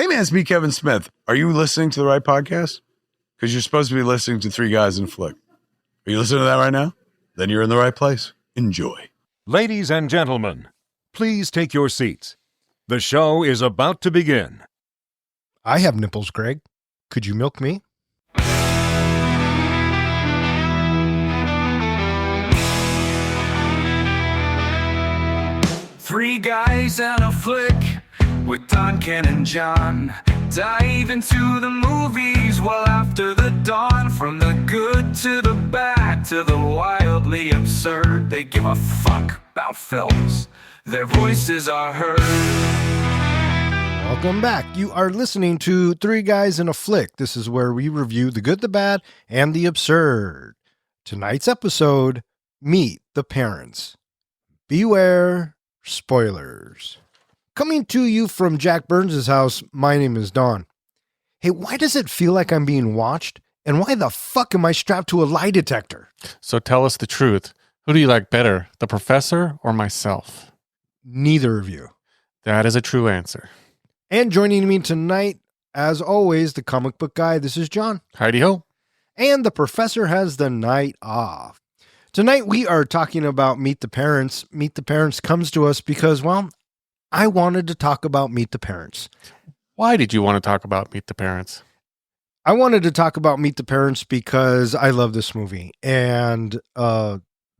Hey man, it's me, Kevin Smith. Are you listening to the right podcast? Because you're supposed to be listening to Three Guys in a Flick. Are you listening to that right now? Then you're in the right place. Enjoy. Ladies and gentlemen, please take your seats. The show is about to begin. I have nipples, Greg. Could you milk me? Three guys and a flick with Don, Ken, and John. Dive into the movies well after the dawn. From the good to the bad to the wildly absurd. They give a fuck about films. Their voices are heard. Welcome back. You are listening to Three Guys in a Flick. This is where we review the good, the bad, and the absurd. Tonight's episode, Meet the Parents. Beware spoilers. Coming to you from Jack Byrnes' house, my name is Don. Hey, why does it feel like I'm being watched? And why the fuck am I strapped to a lie detector? So tell us the truth. Who do you like better, the professor or myself? Neither of you. That is a true answer. And joining me tonight, as always, the comic book guy, this is John. Heidi-ho. And the professor has the night off. Tonight we are talking about Meet the Parents. Meet the Parents comes to us because, well, I wanted to talk about Meet the Parents. Why did you want to talk about Meet the Parents? I wanted to talk about Meet the Parents because I love this movie. And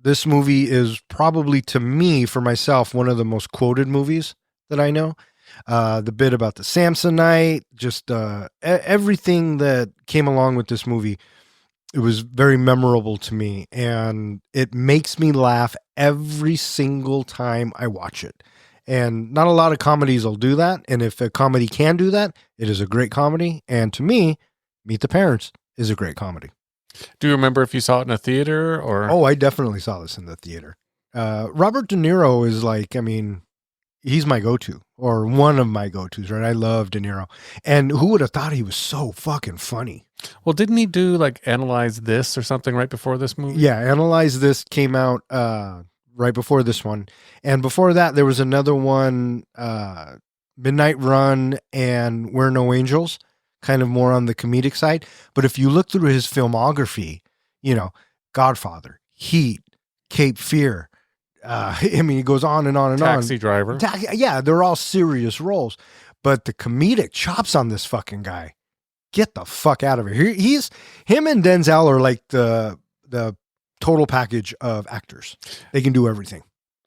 this movie is probably, to me, for myself, one of the most quoted movies that I know. The bit about the Samsonite, just everything that came along with this movie, it was very memorable to me. And it makes me laugh every single time I watch it. And not a lot of comedies will do that. And if a comedy can do that, it is a great comedy. And to me, Meet the Parents is a great comedy. Do you remember if you saw it in a theater or? Oh, I definitely saw this in the theater. Robert De Niro is like, I mean, he's my go-to, or one of my go-tos, right? I love De Niro. And who would have thought he was so fucking funny? Well, didn't he do like Analyze This or something right before this movie? Yeah, Analyze This came out right before this one. And before that, there was another one, Midnight Run and We're No Angels, kind of more on the comedic side. But if you look through his filmography, you know, Godfather, Heat, Cape Fear, I mean, he goes on and on and Taxi on. Driver. Yeah, they're all serious roles. But the comedic chops on this fucking guy, get the fuck out of here. Him and Denzel are like the total package of actors. They can do everything.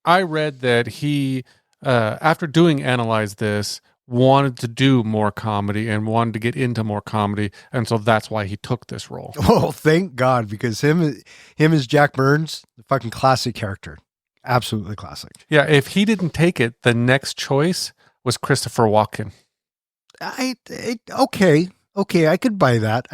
I read that he, after doing Analyze This, wanted to do more comedy and wanted to get into more comedy. And so that's why he took this role. Oh, thank God, because him as Jack Byrnes, the fucking classic character. Absolutely classic. Yeah, if he didn't take it, the next choice was Christopher Walken. Okay, I could buy that.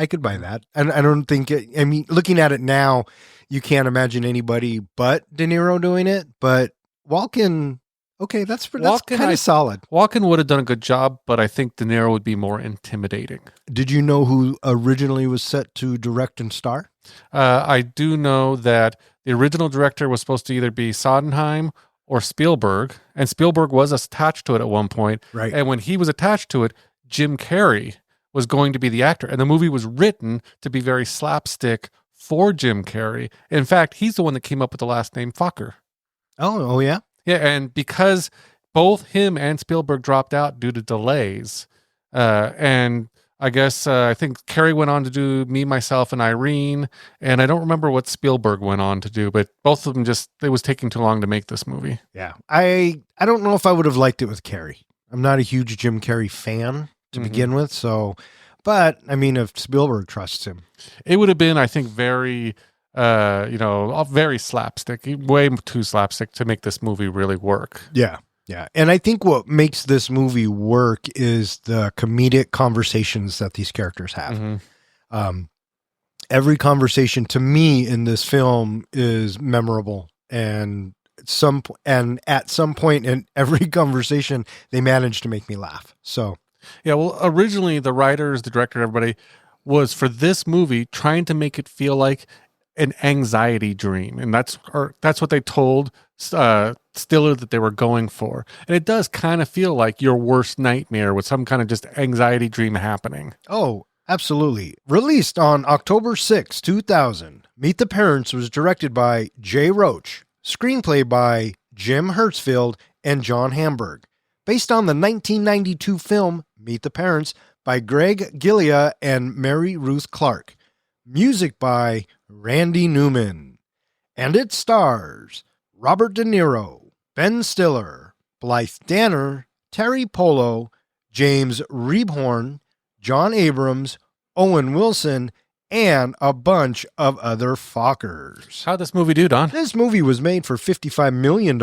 And I don't think, I mean, looking at it now, you can't imagine anybody but De Niro doing it. But Walken, okay, that's kind of solid. Walken would have done a good job, but I think De Niro would be more intimidating. Did you know who originally was set to direct and star? I do know that the original director was supposed to either be Sondheim or Spielberg, and Spielberg was attached to it at one point. Right. And when he was attached to it, Jim Carrey was going to be the actor, and the movie was written to be very slapstick for Jim Carrey. In fact, he's the one that came up with the last name Fokker. Oh yeah? Yeah, and because both him and Spielberg dropped out due to delays, and I guess I think Carrey went on to do Me, Myself, and Irene, and I don't remember what Spielberg went on to do, but both of them it was taking too long to make this movie. Yeah. I don't know if I would have liked it with Carrey. I'm not a huge Jim Carrey fan to begin with, so, but I mean, if Spielberg trusts him. It would have been, I think, very, very slapstick, way too slapstick to make this movie really work. Yeah. Yeah. And I think what makes this movie work is the comedic conversations that these characters have. Every conversation to me in this film is memorable, and at some point in every conversation, they manage to make me laugh. So, yeah, well, originally the writers, the director, everybody was for this movie trying to make it feel like an anxiety dream, and that's what they told Stiller that they were going for. And it does kind of feel like your worst nightmare with some kind of just anxiety dream happening. Oh, absolutely. Released on October 6, 2000, Meet the Parents was directed by Jay Roach, screenplay by Jim Hertzfield and John Hamburg, based on the 1992 film Meet the Parents by Greg Gillia and Mary Ruth Clark. Music by Randy Newman. And it stars Robert De Niro, Ben Stiller, Blythe Danner, Terry Polo, James Rebhorn, John Abrams, Owen Wilson, and a bunch of other fuckers. How'd this movie do, Don? This movie was made for $55 million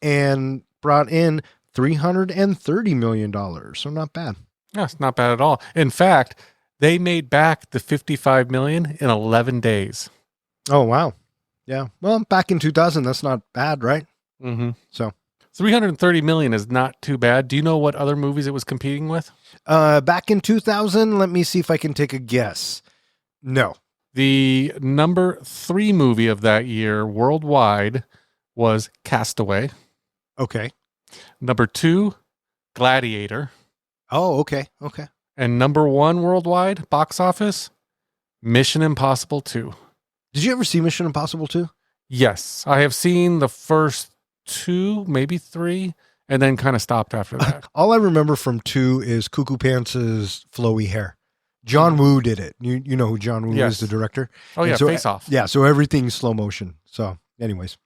and brought in $330 million. So not bad. No, it's not bad at all. In fact, they made back the $55 million in 11 days. Oh, wow. Yeah. Well, back in 2000, that's not bad, right? Mm-hmm. So $330 million is not too bad. Do you know what other movies it was competing with? back in 2000, let me see if I can take a guess. No. The number 3 movie of that year worldwide was Castaway. Okay. Number 2, Gladiator. Oh, okay. Okay. And number 1 worldwide box office, Mission Impossible 2. Did you ever see Mission Impossible 2? Yes, I have seen the first 2, maybe 3, and then kind of stopped after that. All I remember from 2 is Cuckoo Pants' flowy hair. John Woo did it. You know who John Woo Yes. is, the director? Oh, yeah, And so, Face Off. Yeah, so everything's slow motion. So anyways.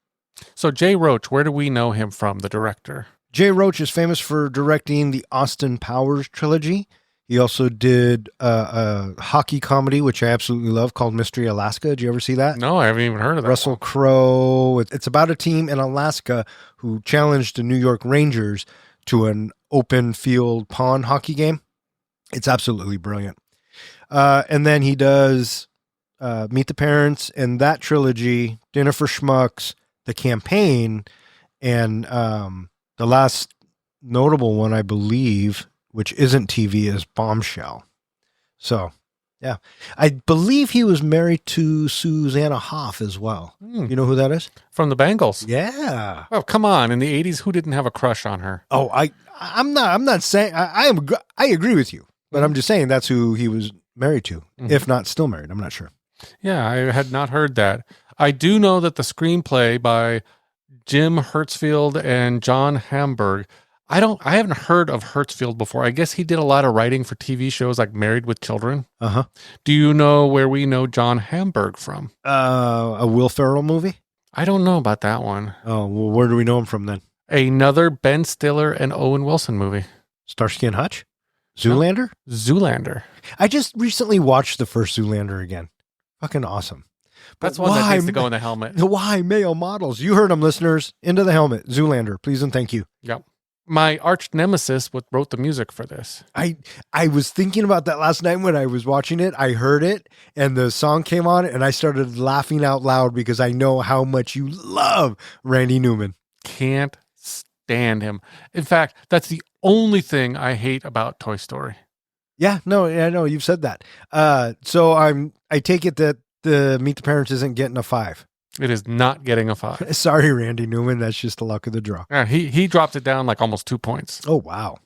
So Jay Roach, where do we know him from, the director? Jay Roach is famous for directing the Austin Powers trilogy. He also did a hockey comedy, which I absolutely love, called Mystery Alaska. Did you ever see that? No, I haven't even heard of that. Russell Crowe. It's about a team in Alaska who challenged the New York Rangers to an open field pond hockey game. It's absolutely brilliant. And then he does Meet the Parents and that trilogy, Dinner for Schmucks, The Campaign, and the last notable one, I believe, which isn't TV, is Bombshell. So, yeah. I believe he was married to Susanna Hoff as well. You know who that is? From the Bengals. Yeah. Oh, come on. In the 80s, who didn't have a crush on her? Oh, I'm not saying I agree with you, but I'm just saying that's who he was married to, if not still married. I'm not sure. Yeah, I had not heard that. I do know that the screenplay by Jim Hertzfield and John Hamburg. I haven't heard of Hertzfield before. I guess he did a lot of writing for TV shows like Married with Children. Uh-huh. Do you know where we know John Hamburg from? A Will Ferrell movie? I don't know about that one. Oh, well, where do we know him from then? Another Ben Stiller and Owen Wilson movie. Starsky and Hutch? Zoolander? Zoolander. I just recently watched the first Zoolander again. Fucking awesome. That's one that needs to go in the helmet. Why male models? You heard them, listeners. Into the helmet. Zoolander. Please and thank you. Yep. My arch nemesis wrote the music for this. I was thinking about that last night when I was watching it. I heard it and the song came on and I started laughing out loud because I know how much you love Randy Newman. Can't stand him. In fact, that's the only thing I hate about Toy Story. Yeah, no, I know you've said that. So I take it that the Meet the Parents isn't getting a 5. It is not getting a 5. Sorry, Randy Newman. That's just the luck of the draw. Yeah, he dropped it down like almost 2 points. Oh, wow.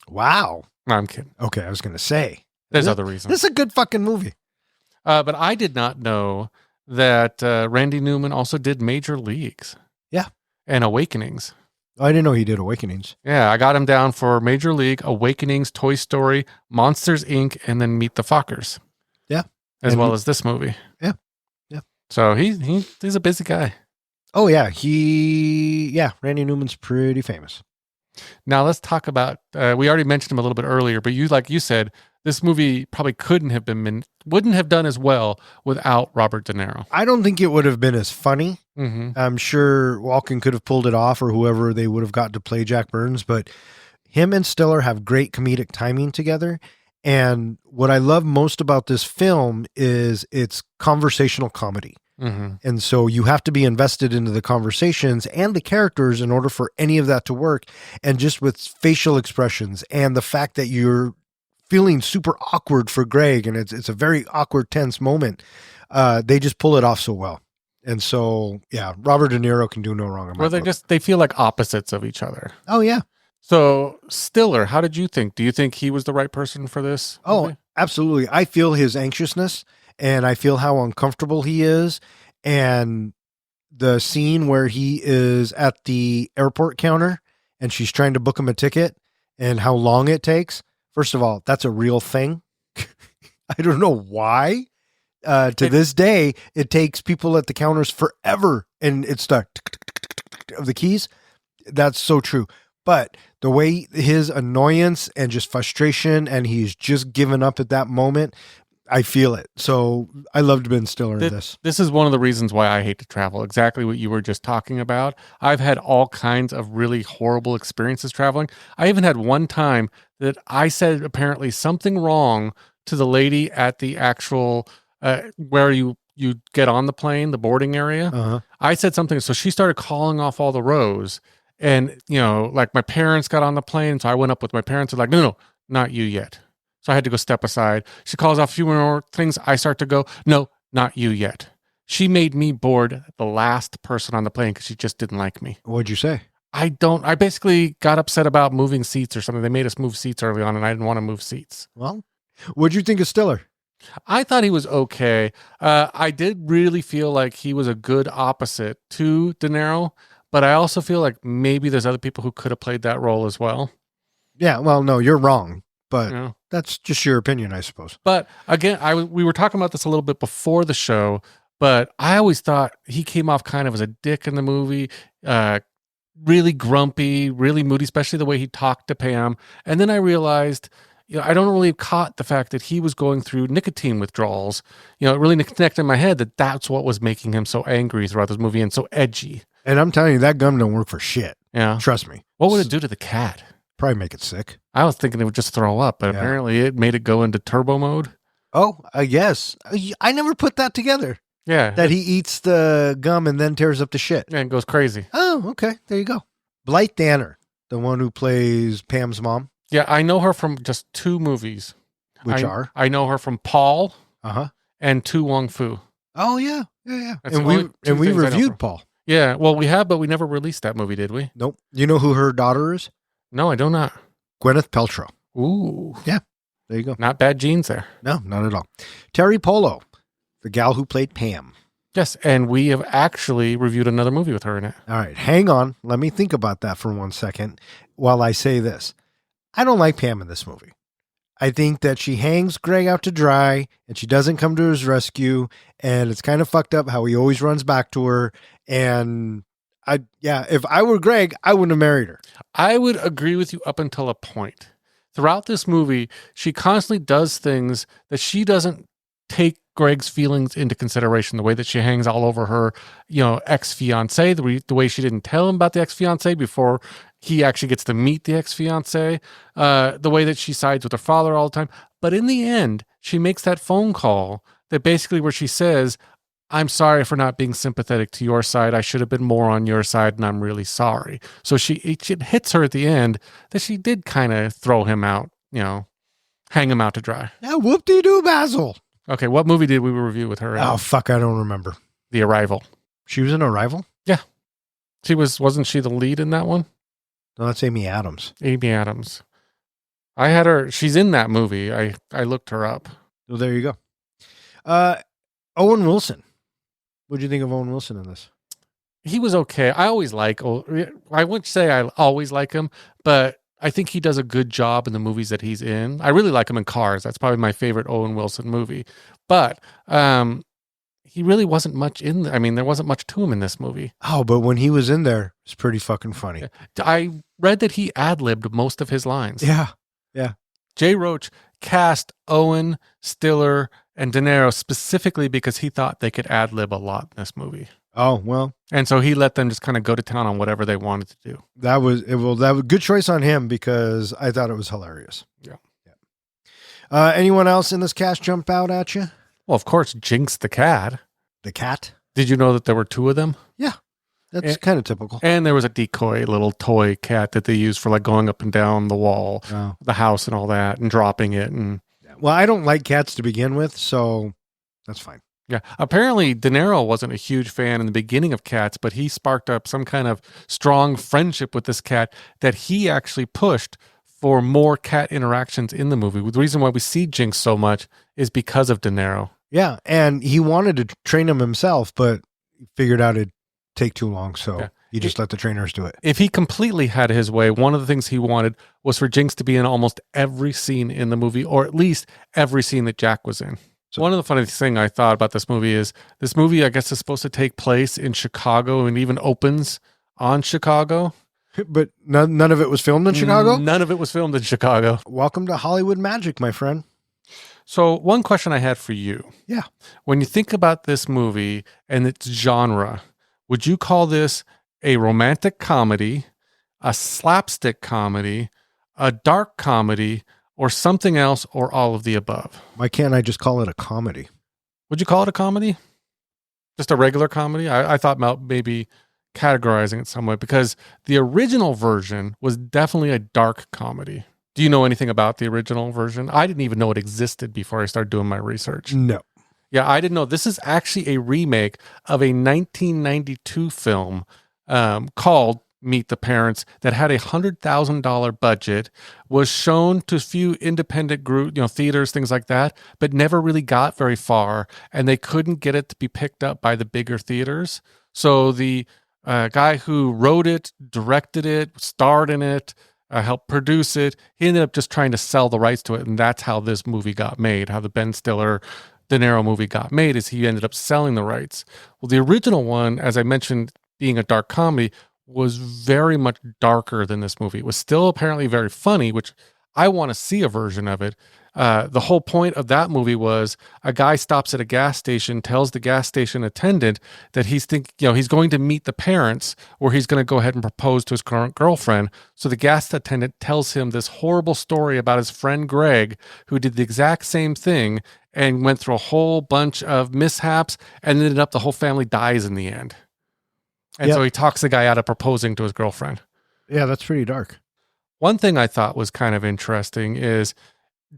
Wow. No, I'm kidding. Okay, I was going to say. There's other reasons. This is a good fucking movie. But I did not know that Randy Newman also did Major Leagues. Yeah. And Awakenings. Oh, I didn't know he did Awakenings. Yeah, I got him down for Major League, Awakenings, Toy Story, Monsters, Inc., and then Meet the Fockers. Yeah. As well as this movie. Yeah. Yeah. So he's a busy guy. Oh, yeah. Randy Newman's pretty famous. Now let's talk about, we already mentioned him a little bit earlier, but like you said, this movie probably wouldn't have done as well without Robert De Niro. I don't think it would have been as funny. Mm-hmm. I'm sure Walken could have pulled it off or whoever they would have got to play Jack Byrnes, but him and Stiller have great comedic timing together. And what I love most about this film is it's conversational comedy. Mm-hmm. And so you have to be invested into the conversations and the characters in order for any of that to work. And just with facial expressions and the fact that you're feeling super awkward for Greg, and it's a very awkward, tense moment. They just pull it off so well. And so, yeah, Robert De Niro can do no wrong. Well, they feel like opposites of each other. Oh, yeah. So Stiller, how did you think? Do you think he was the right person for this? Oh, movie? absolutely. I feel his anxiousness, and I feel how uncomfortable he is. And the scene where he is at the airport counter and she's trying to book him a ticket and how long it takes. First of all, that's a real thing. I don't know why. To this day, it takes people at the counters forever, and it's the of the keys. That's so true. But the way his annoyance and just frustration, and he's just given up at that moment, I feel it. So I loved Ben Stiller in this. This is one of the reasons why I hate to travel. Exactly what you were just talking about. I've had all kinds of really horrible experiences traveling. I even had one time that I said apparently something wrong to the lady at the actual where you get on the plane, the boarding area. Uh-huh. I said something, so she started calling off all the rows, and like my parents got on the plane, so I went up with my parents. They're like, no, not you yet. So I had to go step aside. She calls off a few more things. I start to go, no, not you yet. She made me board the last person on the plane because she just didn't like me. What'd you say? I basically got upset about moving seats or something. They made us move seats early on, and I didn't want to move seats. Well, what'd you think of Stiller? I thought he was okay. I did really feel like he was a good opposite to De Niro, but I also feel like maybe there's other people who could have played that role as well. Yeah, well, no, you're wrong, but Yeah. that's just your opinion, I suppose. But again, we were talking about this a little bit before the show, but I always thought he came off kind of as a dick in the movie, really grumpy, really moody, especially the way he talked to Pam. And then I realized, I don't really caught the fact that he was going through nicotine withdrawals. It really connected in my head that that's what was making him so angry throughout this movie and so edgy. And I'm telling you, that gum don't work for shit. Yeah. Trust me. What would it do to the cat? Probably make it sick. I was thinking it would just throw up, but Yeah. apparently it made it go into turbo mode. Oh, yes. I never put that together. Yeah. That he eats the gum and then tears up the shit. And goes crazy. Oh, okay. There you go. Blythe Danner, the one who plays Pam's mom. Yeah, I know her from just two movies. Which are? I know her from Paul Uh-huh. and Tu Wong Fu. Oh, yeah. Yeah. That's And the we only two we things I know reviewed from- Paul. Yeah, well, we have, but we never released that movie, did we? Nope. You know who her daughter is? No, I do not. Gwyneth Paltrow. Ooh. There you go. Not bad genes there. No, not at all. Terry Polo, the gal who played Pam. Yes, and we have actually reviewed another movie with her in it. All right, hang on. Let me think about that for 1 second while I say this. I don't like Pam in this movie. I think that she hangs Greg out to dry and she doesn't come to his rescue. And it's kind of fucked up how he always runs back to her. And if I were Greg, I wouldn't have married her. I would agree with you up until a point. Throughout this movie, she constantly does things that she doesn't take Greg's feelings into consideration. The way that she hangs all over her, ex-fiance, the way she didn't tell him about the ex-fiance before he actually gets to meet the ex-fiance, the way that she sides with her father all the time. But in the end, she makes that phone call that basically where she says, I'm sorry for not being sympathetic to your side. I should have been more on your side, and I'm really sorry. So it hits her at the end that she did kind of throw him out, hang him out to dry. Yeah, whoop-de-doo, Basil. Okay, what movie did we review with her in? Oh, fuck, I don't remember. The Arrival. She was in Arrival? Wasn't she the lead in that one? No, that's Amy Adams. Amy Adams. I had her, she's in that movie. I looked her up. Well, there you go. Owen Wilson. What do you think of Owen Wilson in this? He was okay. I wouldn't say I always like him, but I think he does a good job in the movies that he's in. I really like him in Cars. That's probably my favorite Owen Wilson movie. But he really wasn't much there wasn't much to him in this movie. Oh, but when he was in there, it's pretty fucking funny. I read that he ad-libbed most of his lines. Yeah. Jay Roach cast Owen, Stiller, and De Niro specifically because he thought they could ad-lib a lot in this movie. Oh, well. And so he let them just kind of go to town on whatever they wanted to do. That was a good choice on him because I thought it was hilarious. Yeah. Anyone else in this cast jump out at you? Well, of course, Jinx the cat. The cat? Did you know that there were two of them? Yeah. That's kind of typical. And there was a decoy little toy cat that they used for like going up and down the wall, Oh. the house and all that, and dropping it. And Well, I don't like cats to begin with, so that's fine. yeah, apparently De Niro wasn't a huge fan in the beginning of cats, but he sparked up some kind of strong friendship with this cat that he actually pushed for more cat interactions in the movie. The reason why we see Jinx so much is because of De Niro. Yeah, and he wanted to train him himself, but figured out it'd take too long, so he just let the trainers do it. If he completely had his way, one of the things he wanted was for Jinx to be in almost every scene in the movie, or at least every scene that Jack was in. So- One of the funniest things I thought about this movie is this movie, I guess, is supposed to take place in Chicago and even opens on Chicago. But none of it was filmed in Chicago? None of it was filmed in Chicago. Welcome to Hollywood magic, my friend. So one question I had for you. Yeah. When you think about this movie and its genre, would you call this a romantic comedy, a slapstick comedy, a dark comedy, or something else, or all of the above? Why can't I just call it a comedy? Would you call it a comedy? Just a regular comedy? I thought about maybe categorizing it some way, because the original version was definitely a dark comedy. Do you know anything about the original version? I didn't even know it existed before I started doing my research. No. Yeah, I didn't know. This is actually a remake of a 1992 film called Meet the Parents that had $100,000 budget, was shown to a few independent group, theaters, things like that, but never really got very far, and they couldn't get it to be picked up by the bigger theaters. So the guy who wrote it, directed it, starred in it, helped produce it, he ended up just trying to sell the rights to it, and that's how this movie got made. How the Ben Stiller De Niro movie got made is he ended up selling the rights. Well, the original one, as I mentioned, being a dark comedy, was very much darker than this movie. It was still apparently very funny, which I want to see a version of it. The whole point of that movie was a guy stops at a gas station, tells the gas station attendant that he's going to meet the parents, or he's going to go ahead and propose to his current girlfriend. So the gas attendant tells him this horrible story about his friend Greg, who did the exact same thing and went through a whole bunch of mishaps, and ended up the whole family dies in the end. And so he talks the guy out of proposing to his girlfriend. Yeah, that's pretty dark. One thing I thought was kind of interesting is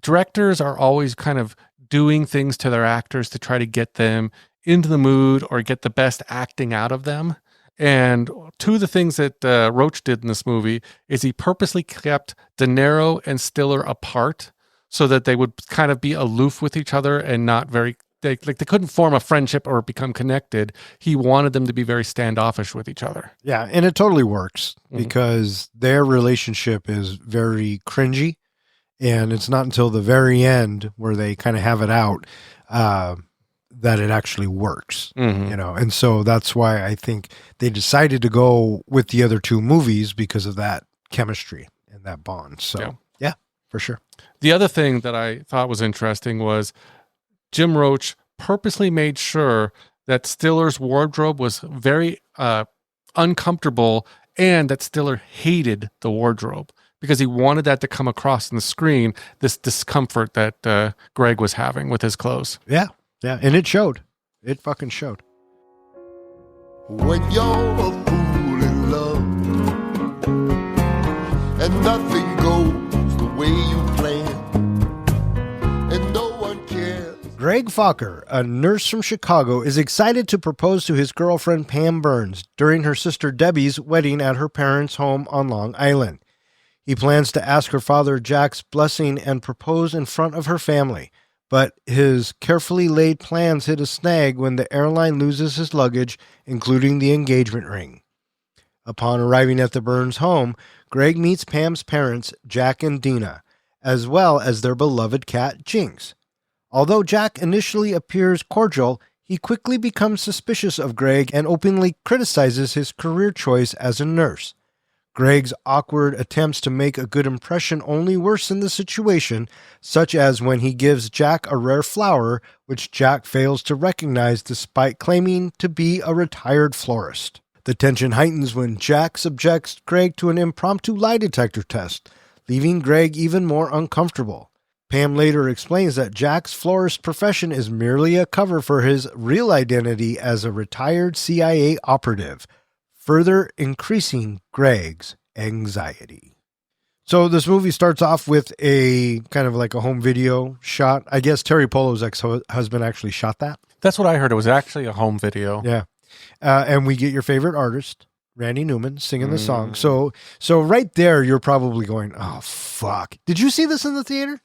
directors are always kind of doing things to their actors to try to get them into the mood or get the best acting out of them. And two of the things that Roach did in this movie is he purposely kept De Niro and Stiller apart so that they would kind of be aloof with each other and not very... They couldn't form a friendship or become connected. He wanted them to be very standoffish with each other. Yeah, and it totally works because their relationship is very cringy, and it's not until the very end where they kind of have it out that it actually works. And so that's why I think they decided to go with the other two movies because of that chemistry and that bond. So yeah, for sure. The other thing that I thought was interesting was Jim Roach purposely made sure that Stiller's wardrobe was very uncomfortable and that Stiller hated the wardrobe because he wanted that to come across in the screen, this discomfort that Greg was having with his clothes. Yeah. Yeah. And it showed. It fucking showed. When you're a fool in love and nothing goes the way you planned and no one cares. Greg Fokker, a nurse from Chicago, is excited to propose to his girlfriend Pam Byrnes during her sister Debbie's wedding at her parents' home on Long Island. He plans to ask her father Jack's blessing and propose in front of her family, but his carefully laid plans hit a snag when the airline loses his luggage, including the engagement ring. Upon arriving at the Byrnes home, Greg meets Pam's parents, Jack and Dina, as well as their beloved cat, Jinx. Although Jack initially appears cordial, he quickly becomes suspicious of Greg and openly criticizes his career choice as a nurse. Greg's awkward attempts to make a good impression only worsen the situation, such as when he gives Jack a rare flower, which Jack fails to recognize despite claiming to be a retired florist. The tension heightens when Jack subjects Greg to an impromptu lie detector test, leaving Greg even more uncomfortable. Pam later explains that Jack's florist profession is merely a cover for his real identity as a retired CIA operative. further increasing Greg's anxiety. So this movie starts off with a kind of like a home video shot. I guess Terry Polo's ex-husband actually shot that. That's what I heard. It was actually a home video. Yeah. And we get your favorite artist, Randy Newman, singing the song. So right there, you're probably going, oh, fuck. Did you see this in the theater?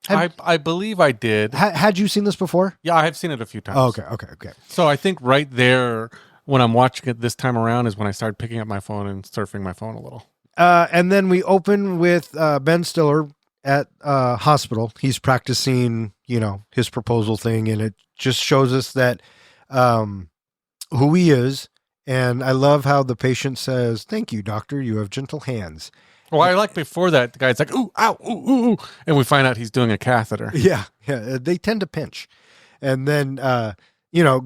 I believe I did. Had you seen this before? Yeah, I have seen it a few times. Oh, okay. So I think right there, when I'm watching it this time around, is when I started picking up my phone and surfing my phone a little. And then we open with Ben Stiller at hospital. He's practicing, his proposal thing, and it just shows us that who he is. And I love how the patient says, "Thank you, doctor. You have gentle hands." Well, I like before that, the guy's like, "Ooh, ow, ooh, ooh, ooh," and we find out he's doing a catheter. Yeah. They tend to pinch. And then,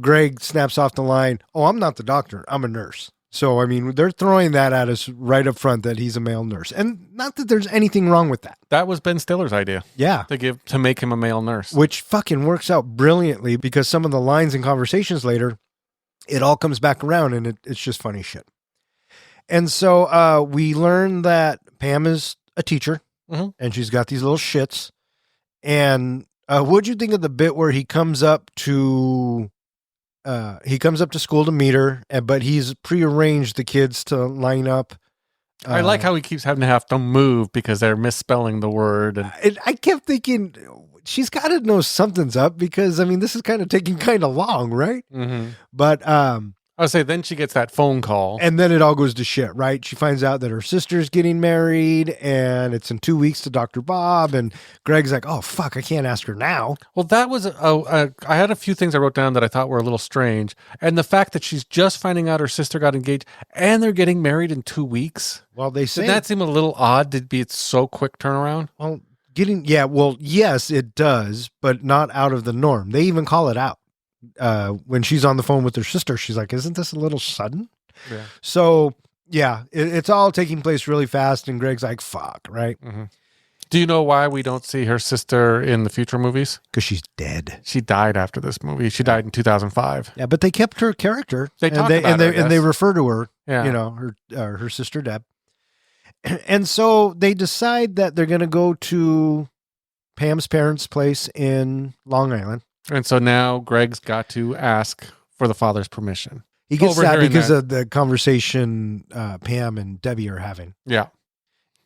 Greg snaps off the line, "Oh, I'm not the doctor. I'm a nurse." So, I mean, they're throwing that at us right up front that he's a male nurse. And not that there's anything wrong with that. That was Ben Stiller's idea. Yeah. To make him a male nurse. Which fucking works out brilliantly because some of the lines and conversations later, it all comes back around and it's just funny shit. And so we learn that Pam is a teacher and she's got these little shits. And what'd you think of the bit where he comes up to school to meet her, but he's prearranged the kids to line up? I like how he keeps having to move because they're misspelling the word. And I kept thinking, she's got to know something's up because, I mean, this is kind of taking kind of long, right? Mm-hmm. But I would say then she gets that phone call. And then it all goes to shit, right? She finds out that her sister's getting married and it's in 2 weeks to Dr. Bob. And Greg's like, oh, fuck, I can't ask her now. Well, that was, I had a few things I wrote down that I thought were a little strange. And the fact that she's just finding out her sister got engaged and they're getting married in 2 weeks. Well, they say. Did that seem a little odd to be so quick turnaround? Well, yes, it does, but not out of the norm. They even call it out. When she's on the phone with her sister, she's like, isn't this a little sudden? Yeah. So, yeah, it's all taking place really fast, and Greg's like, fuck, right? Mm-hmm. Do you know why we don't see her sister in the future movies? Because she's dead. She died after this movie. She died in 2005. Yeah, but they kept her character. They talk about her, and they refer to her, her sister Deb. And so they decide that they're going to go to Pam's parents' place in Long Island. And so now Greg's got to ask for the father's permission. He gets that because of the conversation Pam and Debbie are having. Yeah.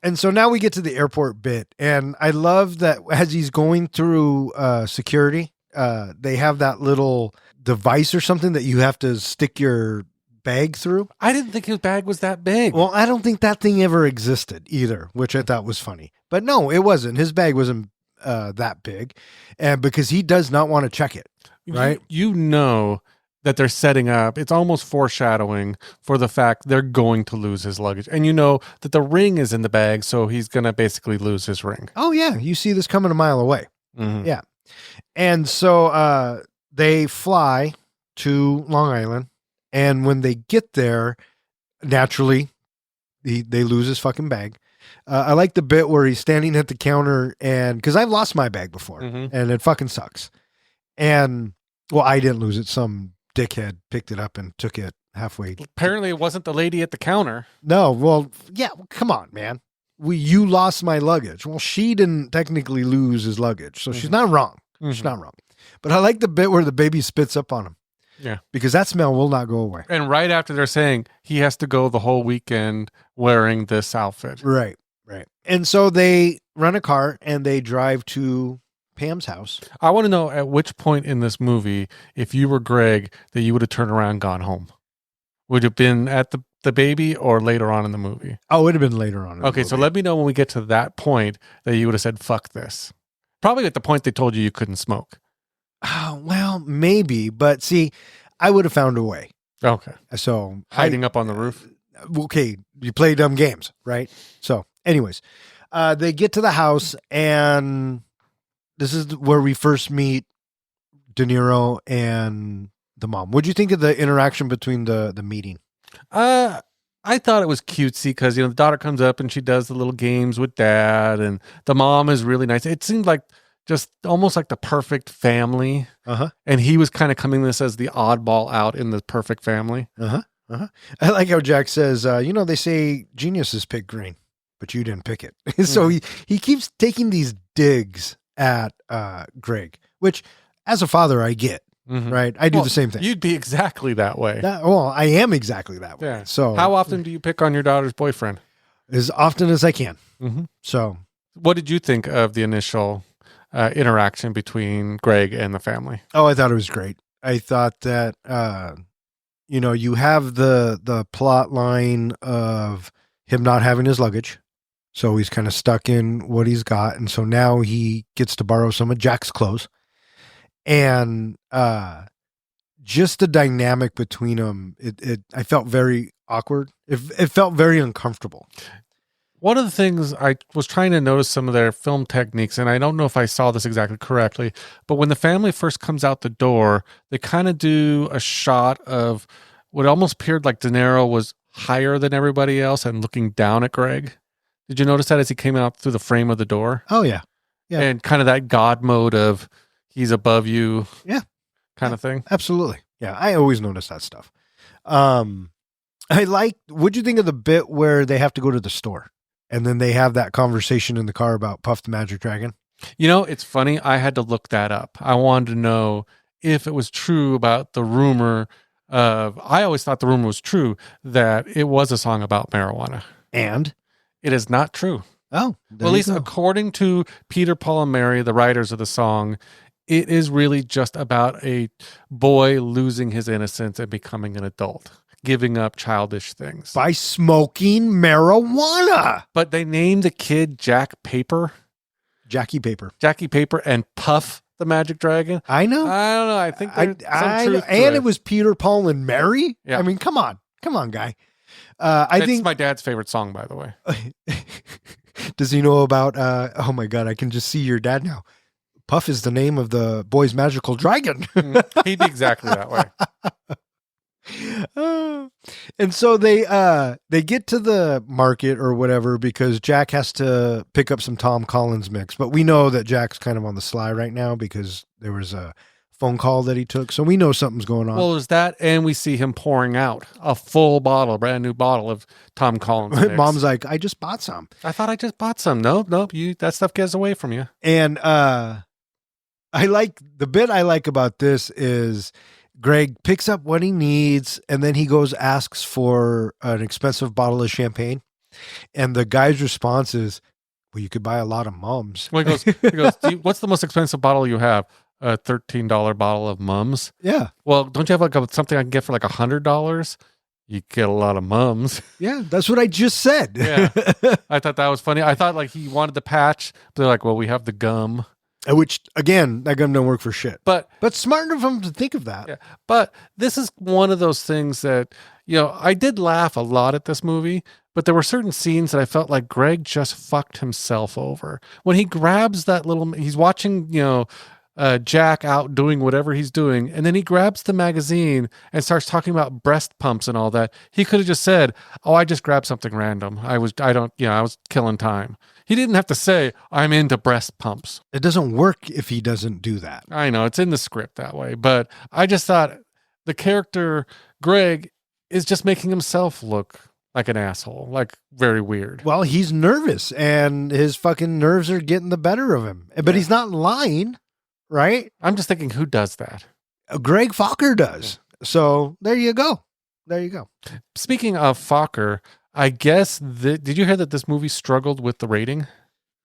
And so now we get to the airport bit. And I love that as he's going through security, they have that little device or something that you have to stick your bag through. I didn't think his bag was that big. Well, I don't think that thing ever existed either, which I thought was funny. But no, it wasn't. His bag wasn't that big, and because he does not want to check it, right? You know that they're setting up. It's almost foreshadowing for the fact they're going to lose his luggage, and you know that the ring is in the bag, so he's going to basically lose his ring. Oh yeah, you see this coming a mile away. Mm-hmm. Yeah, and so they fly to Long Island. And when they get there, naturally, they lose his fucking bag. I like the bit where he's standing at the counter and because I've lost my bag before and it fucking sucks. And well, I didn't lose it. Some dickhead picked it up and took it halfway. Apparently it wasn't the lady at the counter. No. Well, yeah. Come on, man. You lost my luggage. Well, she didn't technically lose his luggage. So she's not wrong. She's not wrong. But I like the bit where the baby spits up on him. Yeah. Because that smell will not go away. And right after they're saying he has to go the whole weekend wearing this outfit. Right. And so they rent a car and they drive to Pam's house. I want to know at which point in this movie, if you were Greg, that you would have turned around and gone home. Would it have been at the baby or later on in the movie? Oh, it would have been later on. Okay, so let me know when we get to that point that you would have said, fuck this. Probably at the point they told you couldn't smoke. Oh, well, maybe. But see, I would have found a way. Okay. So hiding up on the roof? Okay. You play dumb games, right? So anyways, they get to the house and this is where we first meet De Niro and the mom. What'd you think of the interaction between the meeting? I thought it was cutesy because, the daughter comes up and she does the little games with dad and the mom is really nice. It seemed like just almost like the perfect family. And he was kind of coming this as the oddball out in the perfect family. I like how Jack says, they say geniuses pick green, but you didn't pick it. So he keeps taking these digs at Greg, which as a father, I get, right? I do the same thing. You'd be exactly that way. I am exactly that way. Yeah. So how often do you pick on your daughter's boyfriend? As often as I can. Mm-hmm. So what did you think of the initial interaction between Greg and the family? Oh, I thought it was great. I thought that, you have the plot line of him not having his luggage. So he's kind of stuck in what he's got. And so now he gets to borrow some of Jack's clothes. And just the dynamic between them, I felt very awkward. It felt very uncomfortable. One of the things I was trying to notice some of their film techniques, and I don't know if I saw this exactly correctly, but when the family first comes out the door, they kind of do a shot of what almost appeared like De Niro was higher than everybody else and looking down at Greg. Did you notice that as he came out through the frame of the door? Oh, yeah. Yeah. And kind of that God mode of he's above you kind of thing. Absolutely. Yeah, I always notice that stuff. What'd you think of the bit where they have to go to the store? And then they have that conversation in the car about Puff the Magic Dragon. It's funny. I had to look that up. I wanted to know if it was true about the rumor of, I always thought the rumor was true that it was a song about marijuana. And? It is not true. Oh. Well, at least according to Peter, Paul, and Mary, the writers of the song, it is really just about a boy losing his innocence and becoming an adult, giving up childish things. By smoking marijuana. But they named the kid Jackie Paper, and Puff the Magic Dragon. I know. I don't know. I think there's some truth to and it it was Peter, Paul, and Mary. Yeah. I mean, come on, guy. It's my dad's favorite song, by the way. Does he know about? Oh my God, I can just see your dad now. Puff is the name of the boy's magical dragon. He'd be exactly that way. And so they get to the market or whatever because Jack has to pick up some Tom Collins mix, but we know that Jack's kind of on the sly right now because there was a phone call that he took, so we know something's going on. Well, there's that, and we see him pouring out a full bottle, a brand new bottle of Tom Collins mix. Mom's like, I just bought some. I thought I just bought some. Nope, that stuff gets away from you. And I like the bit I like about this is Greg picks up what he needs, and then he goes asks for an expensive bottle of champagne, and the guy's response is, "Well, you could buy a lot of mums." Well, he goes, "What's the most expensive bottle you have?" A $13 bottle of mums. Yeah. Well, don't you have something I can get for like $100? You get a lot of mums. Yeah, that's what I just said. Yeah, I thought that was funny. I thought like he wanted the patch, but they're like, "Well, we have the gum." Which, again, that gum don't work for shit. But smart of them to think of that. Yeah, but this is one of those things that, I did laugh a lot at this movie, but there were certain scenes that I felt like Greg just fucked himself over. When he grabs he's watching, Jack out doing whatever he's doing, and then he grabs the magazine and starts talking about breast pumps and all that. He could have just said, "Oh, I just grabbed something random. I was killing time." He didn't have to say, "I'm into breast pumps." It doesn't work if he doesn't do that. I know it's in the script that way, but I just thought the character Greg is just making himself look like an asshole, like very weird. Well, he's nervous and his fucking nerves are getting the better of him, but he's not lying. Right? I'm just thinking, who does that? Greg Fokker does. So there you go. Speaking of Fokker, I guess, did you hear that this movie struggled with the rating?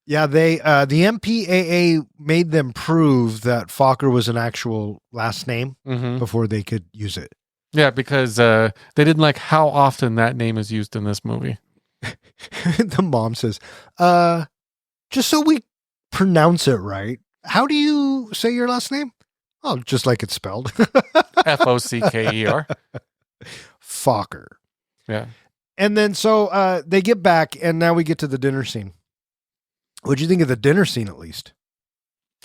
Yeah, the MPAA made them prove that Fokker was an actual last name before they could use it. Yeah, because they didn't like how often that name is used in this movie. The mom says, just so we pronounce it right, how do you say your last name? Oh, just like it's spelled. Fokker. Fokker. Yeah. And then so they get back, and now we get to the dinner scene. What'd you think of the dinner scene, at least?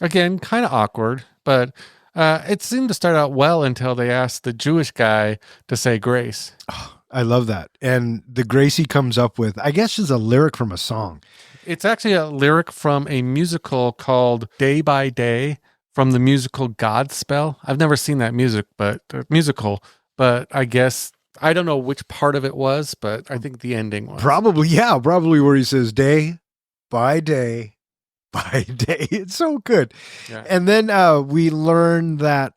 Again, kind of awkward, but it seemed to start out well until they asked the Jewish guy to say grace. Oh, I love that. And the grace he comes up with, I guess, is a lyric from a song. It's actually a lyric from a musical called Day by Day from the musical Godspell. I've never seen that musical, but I guess I don't know which part of it was, but I think the ending was. Probably where he says day by day by day. It's so good. Yeah. And then we learn that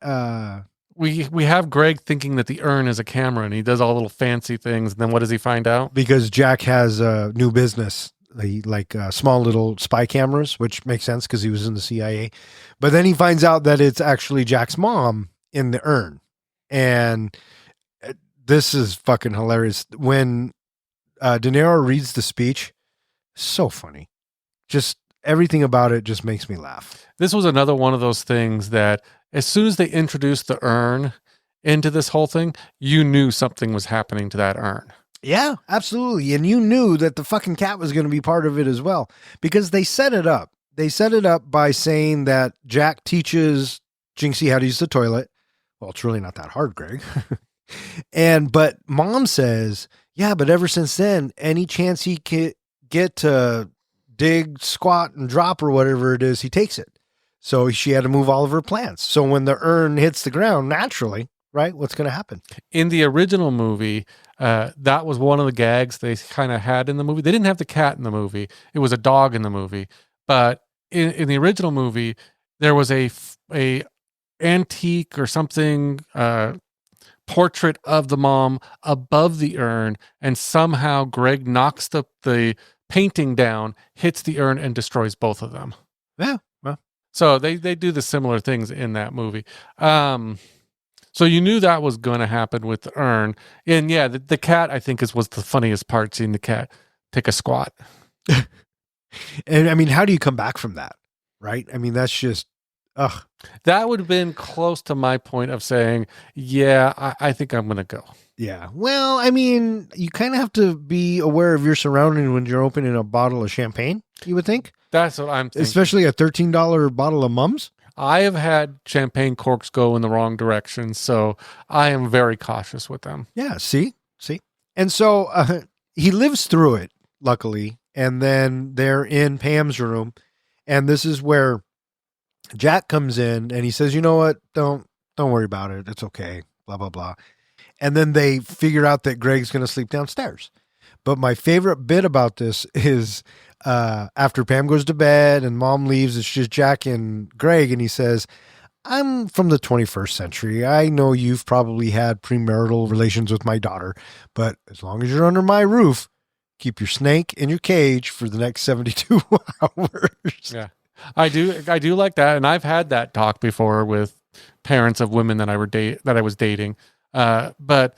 We have Greg thinking that the urn is a camera, and he does all little fancy things. And then what does he find out? because Jack has a new business, like small little spy cameras, which makes sense because he was in the CIA. But then he finds out that it's actually Jack's mom in the urn. And this is fucking hilarious. When De Niro reads the speech, so funny. Just everything about it just makes me laugh. This was another one of those things that as soon as they introduced the urn into this whole thing, you knew something was happening to that urn. Yeah, absolutely. And you knew that the fucking cat was going to be part of it as well because they set it up. They set it up by saying that Jack teaches Jinxy how to use the toilet. Well, it's really not that hard, Greg. But mom says, yeah, but ever since then, any chance he can get to dig, squat, and drop or whatever it is, he takes it. So she had to move all of her plants. So when the urn hits the ground, naturally, right, what's going to happen? In the original movie, that was one of the gags they kind of had in the movie. They didn't have the cat in the movie. It was a dog in the movie. But in the original movie, there was a antique or something portrait of the mom above the urn, and somehow Greg knocks the painting down, hits the urn, and destroys both of them. Yeah, well. So they do the similar things in that movie. So you knew that was going to happen with the urn. And yeah, the cat, I think, was the funniest part, seeing the cat take a squat. And I mean, how do you come back from that? Right? I mean, that's just, ugh. That would have been close to my point of saying, yeah, I think I'm going to go. Yeah. Well, I mean, you kind of have to be aware of your surroundings when you're opening a bottle of champagne, you would think. That's what I'm thinking. Especially a $13 bottle of Mums. I have had champagne corks go in the wrong direction, so I am very cautious with them. Yeah, see? And so he lives through it, luckily, and then they're in Pam's room, and this is where Jack comes in, and he says, you know what, don't worry about it, it's okay, blah, blah, blah. And then they figure out that Greg's going to sleep downstairs. But my favorite bit about this is after Pam goes to bed and mom leaves, it's just Jack and Greg, and he says, I'm from the 21st century. I know you've probably had premarital relations with my daughter, but as long as you're under my roof, keep your snake in your cage for the next 72 hours. Yeah, I do like that, and I've had that talk before with parents of women that I was dating. But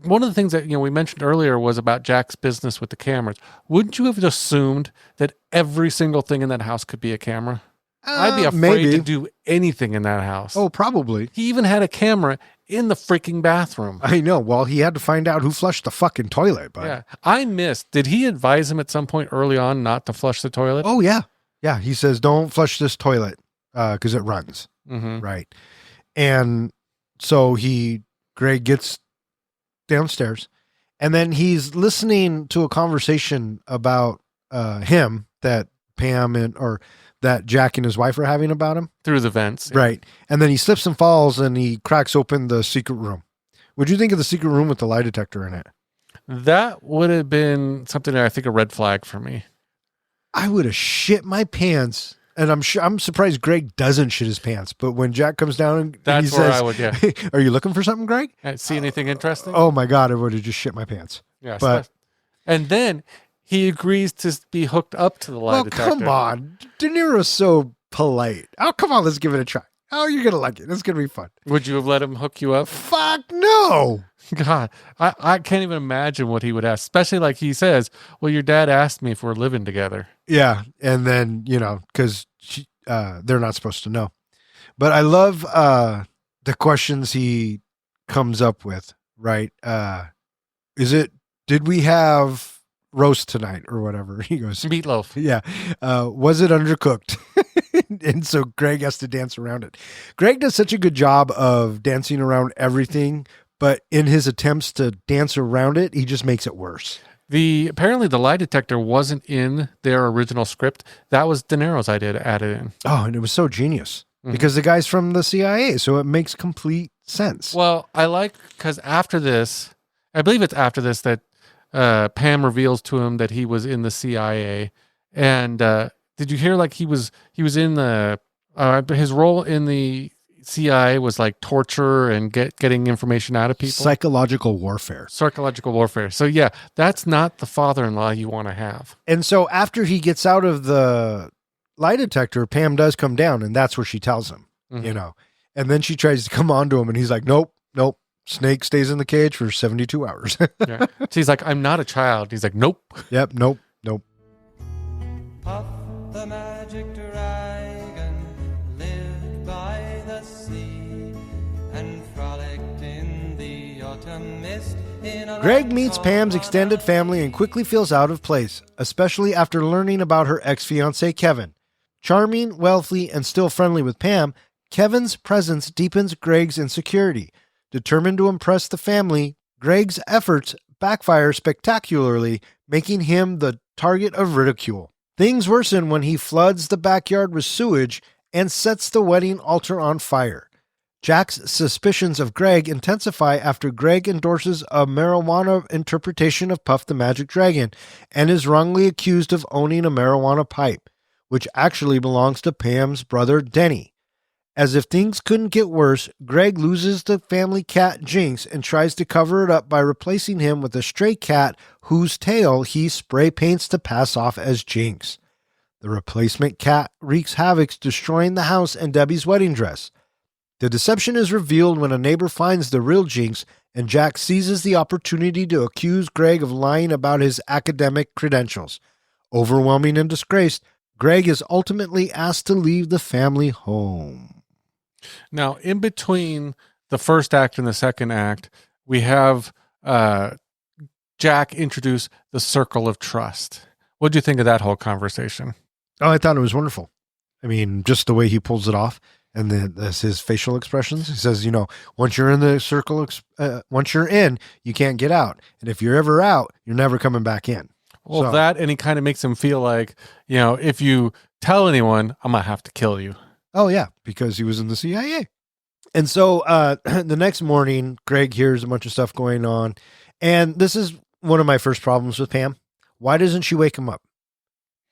one of the things that we mentioned earlier was about Jack's business with the cameras. Wouldn't you have assumed that every single thing in that house could be a camera? I'd be afraid to do anything in that house. Oh, probably. He even had a camera in the freaking bathroom. I know. Well, he had to find out who flushed the fucking toilet. But yeah, I missed. Did he advise him at some point early on not to flush the toilet? Oh yeah, yeah. He says, "Don't flush this toilet because it runs." Mm-hmm. Right. And so Greg gets downstairs, and then he's listening to a conversation about him that Pam that Jack and his wife are having about him through the vents. Yeah. Right. And then he slips and falls and he cracks open the secret room. What'd you think of the secret room with the lie detector in it? That would have been something that I think a red flag for me. I would have shit my pants. And I'm surprised Greg doesn't shit his pants. But when Jack comes down and that's he where says, I would, yeah. Are you looking for something, Greg? See anything interesting? Oh my God, I would have just shit my pants. Yeah. But and then he agrees to be hooked up to the lie detector. Come on. De Niro's so polite. Oh, come on, let's give it a try. Oh, you're going to like it. It's going to be fun. Would you have let him hook you up? Fuck no. God, I can't even imagine what he would ask, especially like he says, well, your dad asked me if we're living together. Yeah. And then, because they're not supposed to know. But I love the questions he comes up with, right? Did we have roast tonight or whatever? He goes, meatloaf. Yeah. Was it undercooked? And so Greg has to dance around it. Greg does such a good job of dancing around everything, but in his attempts to dance around it, he just makes it worse. Apparently the lie detector wasn't in their original script. That was De Niro's idea to add it in. Oh, and it was so genius because the guy's from the CIA, so it makes complete sense. Well, I like because after this, I believe it's after this that Pam reveals to him that he was in the CIA. And did you hear like he was in the his role in the CIA was like torture and getting information out of people. Psychological warfare. Psychological warfare. So yeah, that's not the father-in-law you want to have. And so after he gets out of the lie detector, Pam does come down, and that's where she tells him, you know. And then she tries to come on to him, and he's like, nope. Snake stays in the cage for 72 hours. Yeah. She's like, I'm not a child. He's like, nope. Yep, nope. Puff the magic dragon lived by the sea and frolicked in the autumn mist. Greg meets Pam's extended family and quickly feels out of place, especially after learning about her ex-fiancé Kevin. Charming, wealthy, and still friendly with Pam, Kevin's presence deepens Greg's insecurity. Determined to impress the family, Greg's efforts backfire spectacularly, making him the target of ridicule. Things worsen when he floods the backyard with sewage and sets the wedding altar on fire. Jack's suspicions of Greg intensify after Greg endorses a marijuana interpretation of Puff the Magic Dragon and is wrongly accused of owning a marijuana pipe, which actually belongs to Pam's brother Denny. As if things couldn't get worse, Greg loses the family cat Jinx and tries to cover it up by replacing him with a stray cat whose tail he spray paints to pass off as Jinx. The replacement cat wreaks havoc, destroying the house and Debbie's wedding dress. The deception is revealed when a neighbor finds the real Jinx, and Jack seizes the opportunity to accuse Greg of lying about his academic credentials. Overwhelming and disgraced, Greg is ultimately asked to leave the family home. Now, in between the first act and the second act, we have Jack introduce the Circle of Trust. What do you think of that whole conversation? Oh, I thought it was wonderful. I mean, just the way he pulls it off, and that's his facial expressions. He says, once you're in the circle, once you're in, you can't get out. And if you're ever out, you're never coming back in. Well, and he kind of makes him feel like, if you tell anyone, I'm going to have to kill you. Oh, yeah, because he was in the CIA. And so the next morning, Greg hears a bunch of stuff going on. And this is one of my first problems with Pam. Why doesn't she wake him up?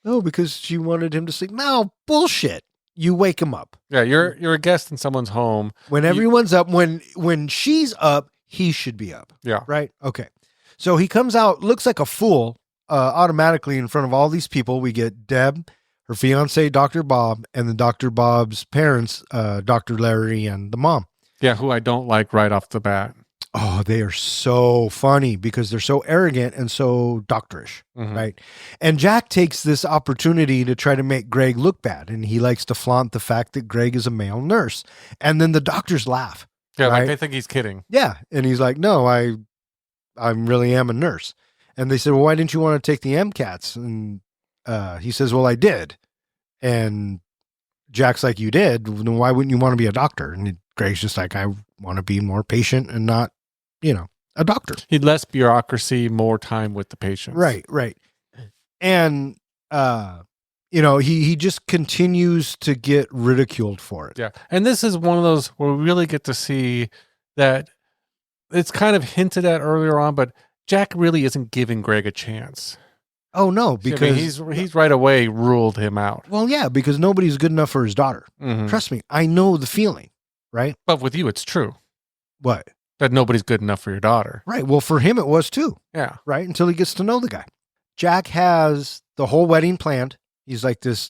Oh, because she wanted him to sleep. No, bullshit. You wake him up. Yeah, you're a guest in someone's home. When everyone's up, when she's up, he should be up. Yeah. Right? Okay. So he comes out, looks like a fool, automatically in front of all these people. We get Deb, her fiance, Dr. Bob, and then Dr. Bob's parents, Dr. Larry and the mom. Yeah, who I don't like right off the bat. Oh, they are so funny because they're so arrogant and so doctorish, right? And Jack takes this opportunity to try to make Greg look bad, and he likes to flaunt the fact that Greg is a male nurse. And then the doctors laugh. Yeah, right? like they think he's kidding. Yeah, and he's like, no, I really am a nurse. And they said, well, why didn't you want to take the MCATs? And he says, well, I did. And Jack's like, you did? Then why wouldn't you want to be a doctor? And Greg's just like, I want to be more patient and not, a doctor. He'd less bureaucracy, more time with the patients. Right. And, he just continues to get ridiculed for it. Yeah. And this is one of those where we really get to see that it's kind of hinted at earlier on, but Jack really isn't giving Greg a chance. Oh, no, because he's right away ruled him out. Well, yeah, because nobody's good enough for his daughter. Trust me, I know the feeling, right? But with you, it's true. What? That nobody's good enough for your daughter. Right. Well, for him, it was too. Yeah. Right. Until he gets to know the guy. Jack has the whole wedding planned. He's like this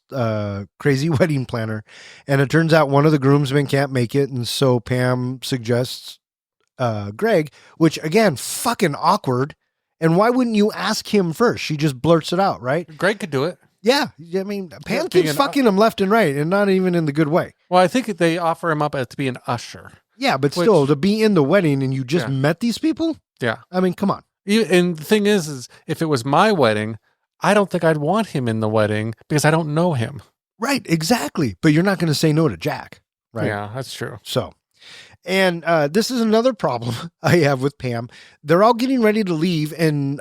crazy wedding planner. And it turns out one of the groomsmen can't make it. And so Pam suggests Greg, which again, fucking awkward. And why wouldn't you ask him first? She just blurts it out, right? Greg could do it. Yeah. I mean, Pam keeps fucking him left and right and not even in the good way. Well, I think they offer him up as to be an usher. Yeah, but still, to be in the wedding and you just met these people? Yeah. I mean, come on. And the thing is if it was my wedding, I don't think I'd want him in the wedding because I don't know him. Right, exactly. But you're not going to say no to Jack, right? Yeah, that's true. So, and this is another problem I have with Pam. They're all getting ready to leave and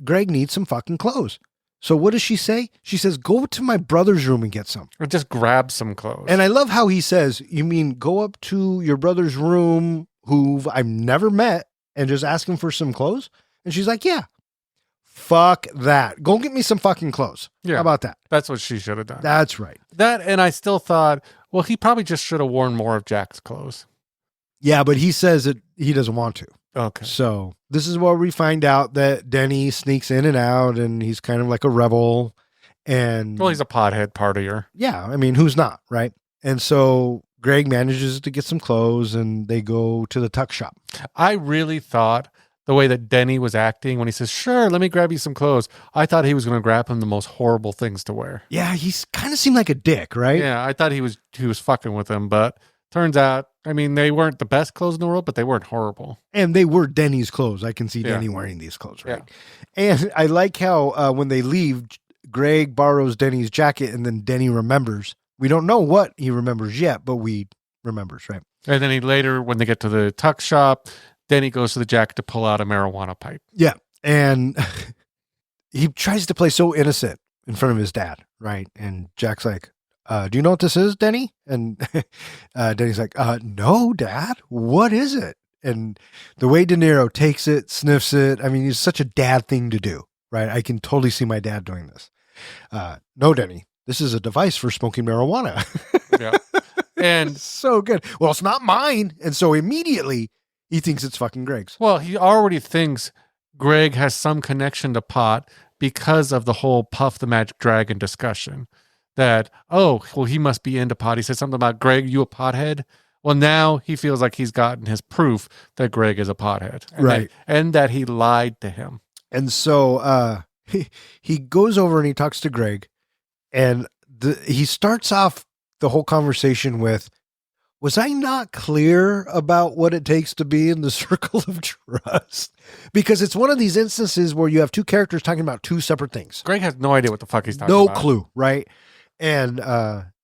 Greg needs some fucking clothes. So what does she say? She says, go to my brother's room and get some. Or just grab some clothes. And I love how he says, you mean go up to your brother's room who I've never met and just ask him for some clothes? And she's like, yeah. Fuck that. Go get me some fucking clothes. Yeah. How about that? That's what she should have done. That's right. That, and I still thought, well, he probably just should have worn more of Jack's clothes. Yeah, but he says that he doesn't want to. Okay. So this is where we find out that Denny sneaks in and out, and he's kind of like a rebel. And Well, he's a pothead partier. yeah, I mean, who's not, right? And so Greg manages to get some clothes, and they go to the tuck shop. I really thought the way that Denny was acting when he says, sure, let me grab you some clothes. I thought he was going to grab him the most horrible things to wear. Yeah, he's kind of seemed like a dick, right? Yeah, I thought he was fucking with him, but turns out, I mean, they weren't the best clothes in the world, but they weren't horrible. And they were Denny's clothes. I can see Yeah. Denny wearing these clothes, right? And I like how when they leave, Greg borrows Denny's jacket, and then Denny remembers. We don't know what he remembers yet, but we remembers, right? And then he later, when they get to the tuck shop, Denny goes to the jacket to pull out a marijuana pipe. Yeah. And he tries to play so innocent in front of his dad, right? And Jack's like, do you know what this is, Denny? And Denny's like, no, Dad. What is it? And the way De Niro takes it, sniffs it, I mean, it's such a dad thing to do, right? I can totally see my dad doing this. No, Denny, this is a device for smoking marijuana. Yeah. And so good. Well, it's not mine. And so immediately he thinks it's fucking Greg's. well, he already thinks Greg has some connection to pot because of the whole Puff the Magic Dragon discussion. That, oh, well, he must be into pot. He said something about, Greg, you a pothead? Well, now he feels like he's gotten his proof that Greg is a pothead. And Right. and that he lied to him. And so he goes over and he talks to Greg, and he starts off the whole conversation with, was I not clear about what it takes to be in the circle of trust? Because it's one of these instances where you have two characters talking about two separate things. Greg has no idea what the fuck he's talking No about. clue, right? And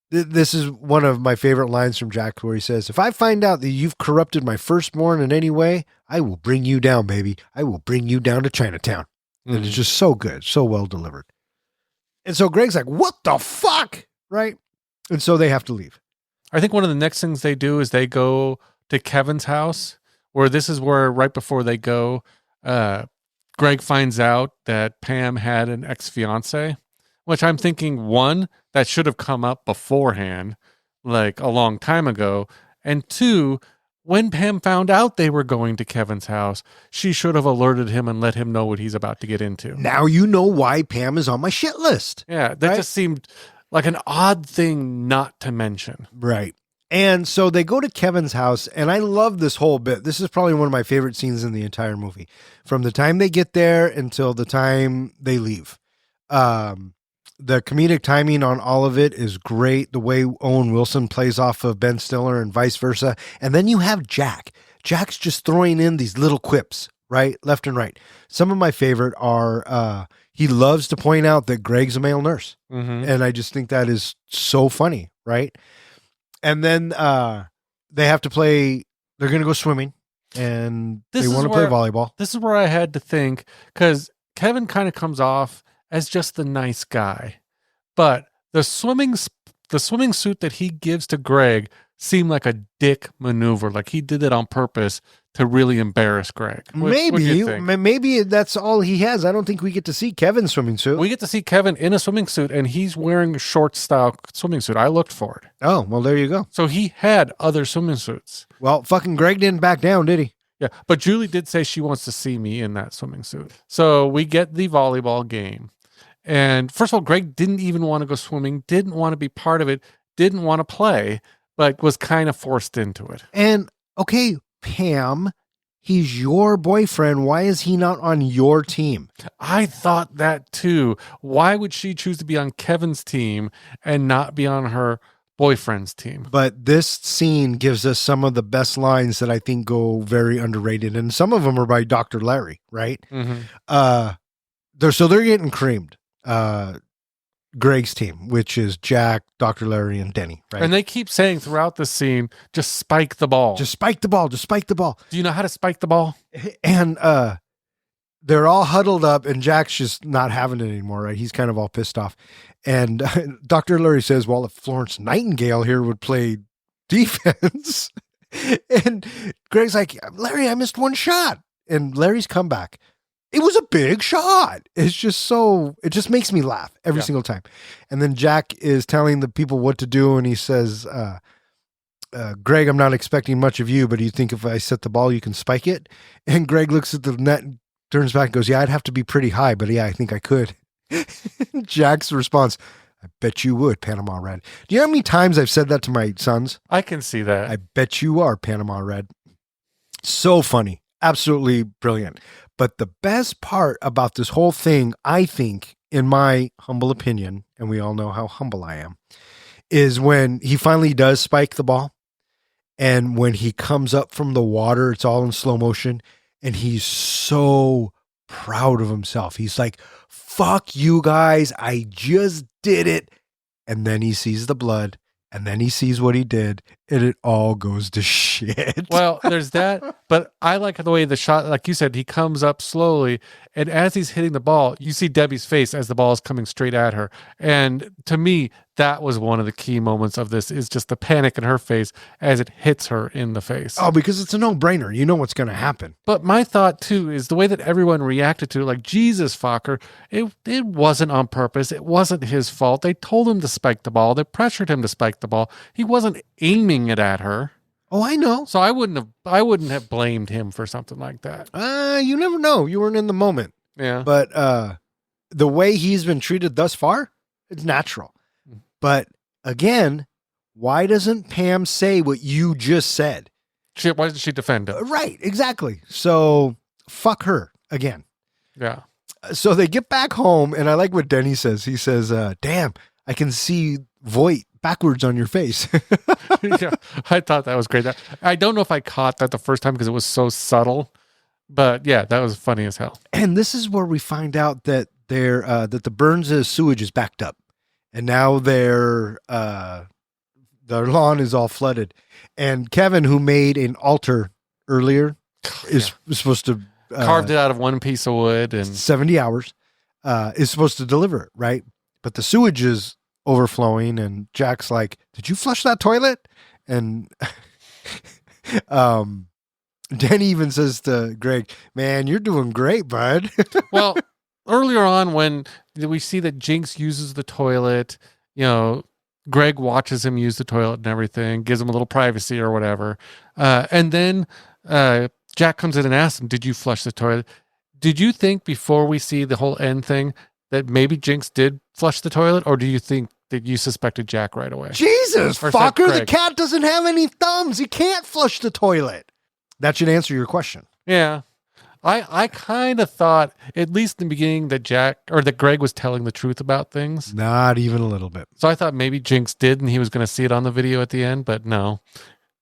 this is one of my favorite lines from Jack, where he says, if I find out that you've corrupted my firstborn in any way, I will bring you down, baby. I will bring you down to Chinatown. And it's just so good, so well delivered. And so Greg's like, what the fuck? Right? And so they have to leave. I think one of the next things they do is they go to Kevin's house, where this is where right before they go, Greg finds out that Pam had an ex-fiance, which I'm thinking, one, that should have come up beforehand, like a long time ago. And two, when Pam found out they were going to Kevin's house, she should have alerted him and let him know what he's about to get into. Now you know why Pam is on my shit list. Yeah, that Right? just seemed like an odd thing not to mention. Right. And so they go to Kevin's house, and I love this whole bit. This is probably one of my favorite scenes in the entire movie. From the time they get there until the time they leave. The comedic timing on all of it is great. The way Owen Wilson plays off of Ben Stiller and vice versa. And then you have Jack. Jack's just throwing in these little quips, right? Left and right. Some of my favorite are, he loves to point out that Greg's a male nurse. Mm-hmm. And I just think that is so funny, right? And then they have to play, they're going to go swimming, and This they is want to play where- volleyball. This is where I had to think, because Kevin kind of comes off as just the nice guy, but the swimming suit that he gives to Greg seemed like a dick maneuver. Like he did it on purpose to really embarrass Greg. What do you think? Maybe that's all he has. I don't think we get to see Kevin's swimming suit. We get to see Kevin in a swimming suit, and he's wearing a short style swimming suit. I looked for it. Oh, well, there you go. So he had other swimming suits. Well, fucking Greg didn't back down, did he? Yeah, but Julie did say she wants to see me in that swimming suit. So we get the volleyball game. And first of all, Greg didn't even want to go swimming, didn't want to be part of it, didn't want to play, but was kind of forced into it. And okay, Pam, he's your boyfriend. Why is he not on your team? I thought that too. Why would she choose to be on Kevin's team and not be on her boyfriend's team? But this scene gives us some of the best lines that I think go very underrated. And some of them are by Dr. Larry, right? Mm-hmm. They're getting creamed. Greg's team, which is Jack, Dr. Larry, and Denny, right? And they keep saying throughout the scene, just spike the ball. Just spike the ball. Just spike the ball. Do you know how to spike the ball? And they're all huddled up, and Jack's just not having it anymore, right? He's kind of all pissed off. And Dr. Larry says, well, if Florence Nightingale here would play defense. And Greg's like, Larry, I missed one shot. And Larry's comeback, it was a big shot. It's just so, it just makes me laugh every single time. And then Jack is telling the people what to do. And he says, Greg, I'm not expecting much of you, but do you think if I set the ball, you can spike it? And Greg looks at the net and turns back and goes, yeah, I'd have to be pretty high, but yeah, I think I could. Jack's response, I bet you would, Panama Red. Do you know how many times I've said that to my sons? I can see that. I bet you are, Panama Red. So funny. Absolutely brilliant. But the best part about this whole thing, I think, in my humble opinion, and we all know how humble I am, is when he finally does spike the ball. And when he comes up from the water, it's all in slow motion. And he's so proud of himself. He's like, fuck you guys. I just did it. And then he sees the blood. And then he sees what he did. And it all goes to shit. Well, there's that. But I like the way the shot, like you said, he comes up slowly. And as he's hitting the ball, you see Debbie's face as the ball is coming straight at her. And to me, that was one of the key moments of this, is just the panic in her face as it hits her in the face. Oh, because it's a no-brainer. You know what's going to happen. But my thought, too, is the way that everyone reacted to it, like, Jesus, Fokker, it wasn't on purpose. It wasn't his fault. They told him to spike the ball. They pressured him to spike the ball. He wasn't aiming it at her. Oh, I know. So I wouldn't have blamed him for something like that. You never know. You weren't in the moment. Yeah. But the way he's been treated thus far, it's natural. But again, why doesn't Pam say what you just said? Why doesn't she defend him? Right, exactly. So fuck her again. Yeah. So they get back home, and I like what Denny says. He says, damn, I can see Voight backwards on your face. Yeah, I thought that was great. I don't know if I caught that the first time because it was so subtle, but yeah, that was funny as hell. And this is where we find out that that the Byrnes' sewage is backed up, and now their lawn is all flooded. And Kevin, who made an altar earlier, is supposed to carved it out of one piece of wood, and 70 hours is supposed to deliver it, right? But the sewage is overflowing, and Jack's like, did you flush that toilet? And Danny even says to Greg, man, you're doing great, bud. Well, earlier on when we see that Jinx uses the toilet, Greg watches him use the toilet and everything, gives him a little privacy or whatever. And then Jack comes in and asks him, did you flush the toilet? Did you think before we see the whole end thing that maybe Jinx did flush the toilet, or do you think that you suspected Jack right away? Jesus, Or fucker, said the cat doesn't have any thumbs. He can't flush the toilet. That should answer your question. Yeah. I kind of thought, at least in the beginning, that Greg was telling the truth about things. Not even a little bit. So I thought maybe Jinx did and he was going to see it on the video at the end, but no.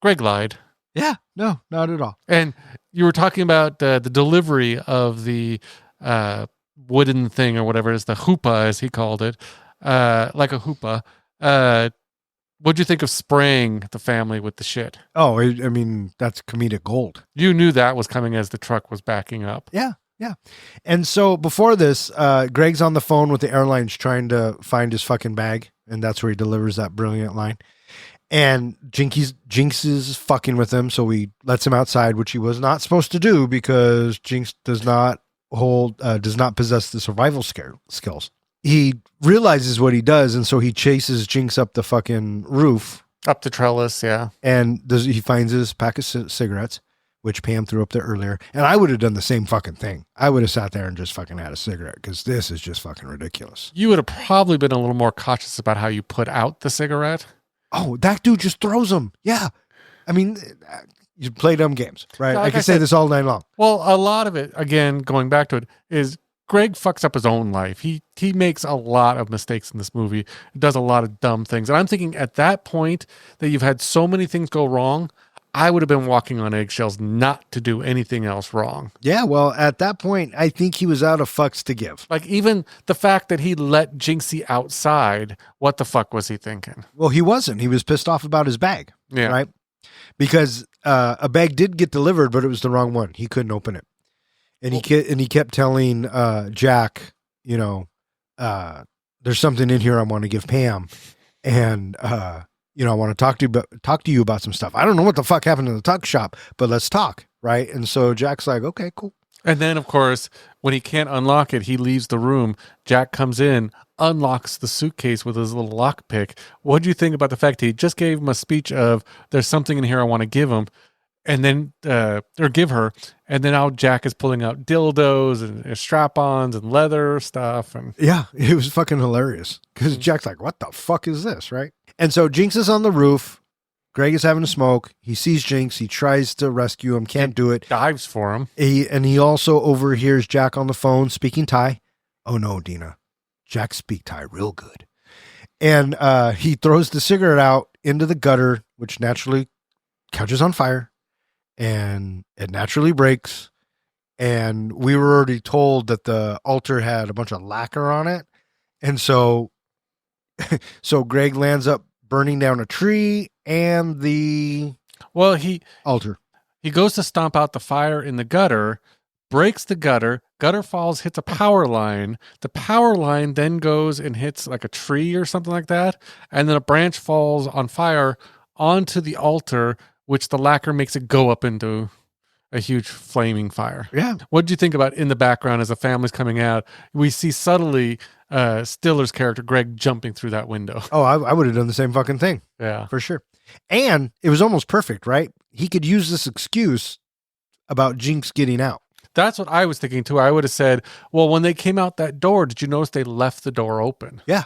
Greg lied. Yeah, no, not at all. And you were talking about the delivery of the wooden thing or whatever it is, the hoopah, as he called it, like a hoopah. What'd you think of spraying the family with the shit? Oh, I mean, that's comedic gold. You knew that was coming as the truck was backing up. Yeah. And so before this, Greg's on the phone with the airlines trying to find his fucking bag, and that's where he delivers that brilliant line. And Jinx is fucking with him, so he lets him outside, which he was not supposed to do because Jinx does not possess the survival skills. He realizes what he does, and so he chases Jinx up the fucking roof. Up the trellis, yeah. And he finds his pack of cigarettes, which Pam threw up there earlier. And I would have done the same fucking thing. I would have sat there and just fucking had a cigarette because this is just fucking ridiculous. You would have probably been a little more cautious about how you put out the cigarette. Oh, that dude just throws them. Yeah. I mean, you play dumb games, right? Like I can say this all night long. Well, a lot of it, again, going back to it, is Greg fucks up his own life. He makes a lot of mistakes in this movie, does a lot of dumb things. And I'm thinking at that point that you've had so many things go wrong, I would have been walking on eggshells not to do anything else wrong. Yeah, well, at that point, I think he was out of fucks to give. Like even the fact that he let Jinxie outside, what the fuck was he thinking? Well, he wasn't. He was pissed off about his bag, Yeah. right? Because a bag did get delivered, but it was the wrong one. He couldn't open it. And he kept telling Jack, there's something in here I want to give Pam. And I want to talk to you about some stuff. I don't know what the fuck happened in the tuck shop, but let's talk, right? And so Jack's like, okay, cool. And then, of course, when he can't unlock it, he leaves the room. Jack comes in, unlocks the suitcase with his little lockpick. What do you think about the fact he just gave him a speech of, there's something in here I want to give him, and then, or give her, and then now Jack is pulling out dildos and strap-ons and leather stuff. And Yeah, it was fucking hilarious because Jack's like, what the fuck is this, right? And so Jinx is on the roof. Greg is having a smoke. He sees Jinx. He tries to rescue him. Can't do it. dives for him. He also overhears Jack on the phone speaking Thai. Oh no, Dina. Jack speak Thai real good. And he throws the cigarette out into the gutter, which naturally catches on fire. And it naturally breaks. And we were already told that the altar had a bunch of lacquer on it. And so Greg lands up burning down a tree and the altar. He goes to stomp out the fire in the gutter, breaks the gutter falls, hits a power line. The power line then goes and hits like a tree or something like that. And then a branch falls on fire onto the altar, which the lacquer makes it go up into a huge flaming fire. Yeah. What did you think about in the background as the family's coming out? We see subtly Stiller's character, Greg, jumping through that window. Oh, I would have done the same fucking thing. Yeah. For sure. And it was almost perfect, right? He could use this excuse about Jinx getting out. That's what I was thinking too. I would have said, well, when they came out that door, did you notice they left the door open? Yeah.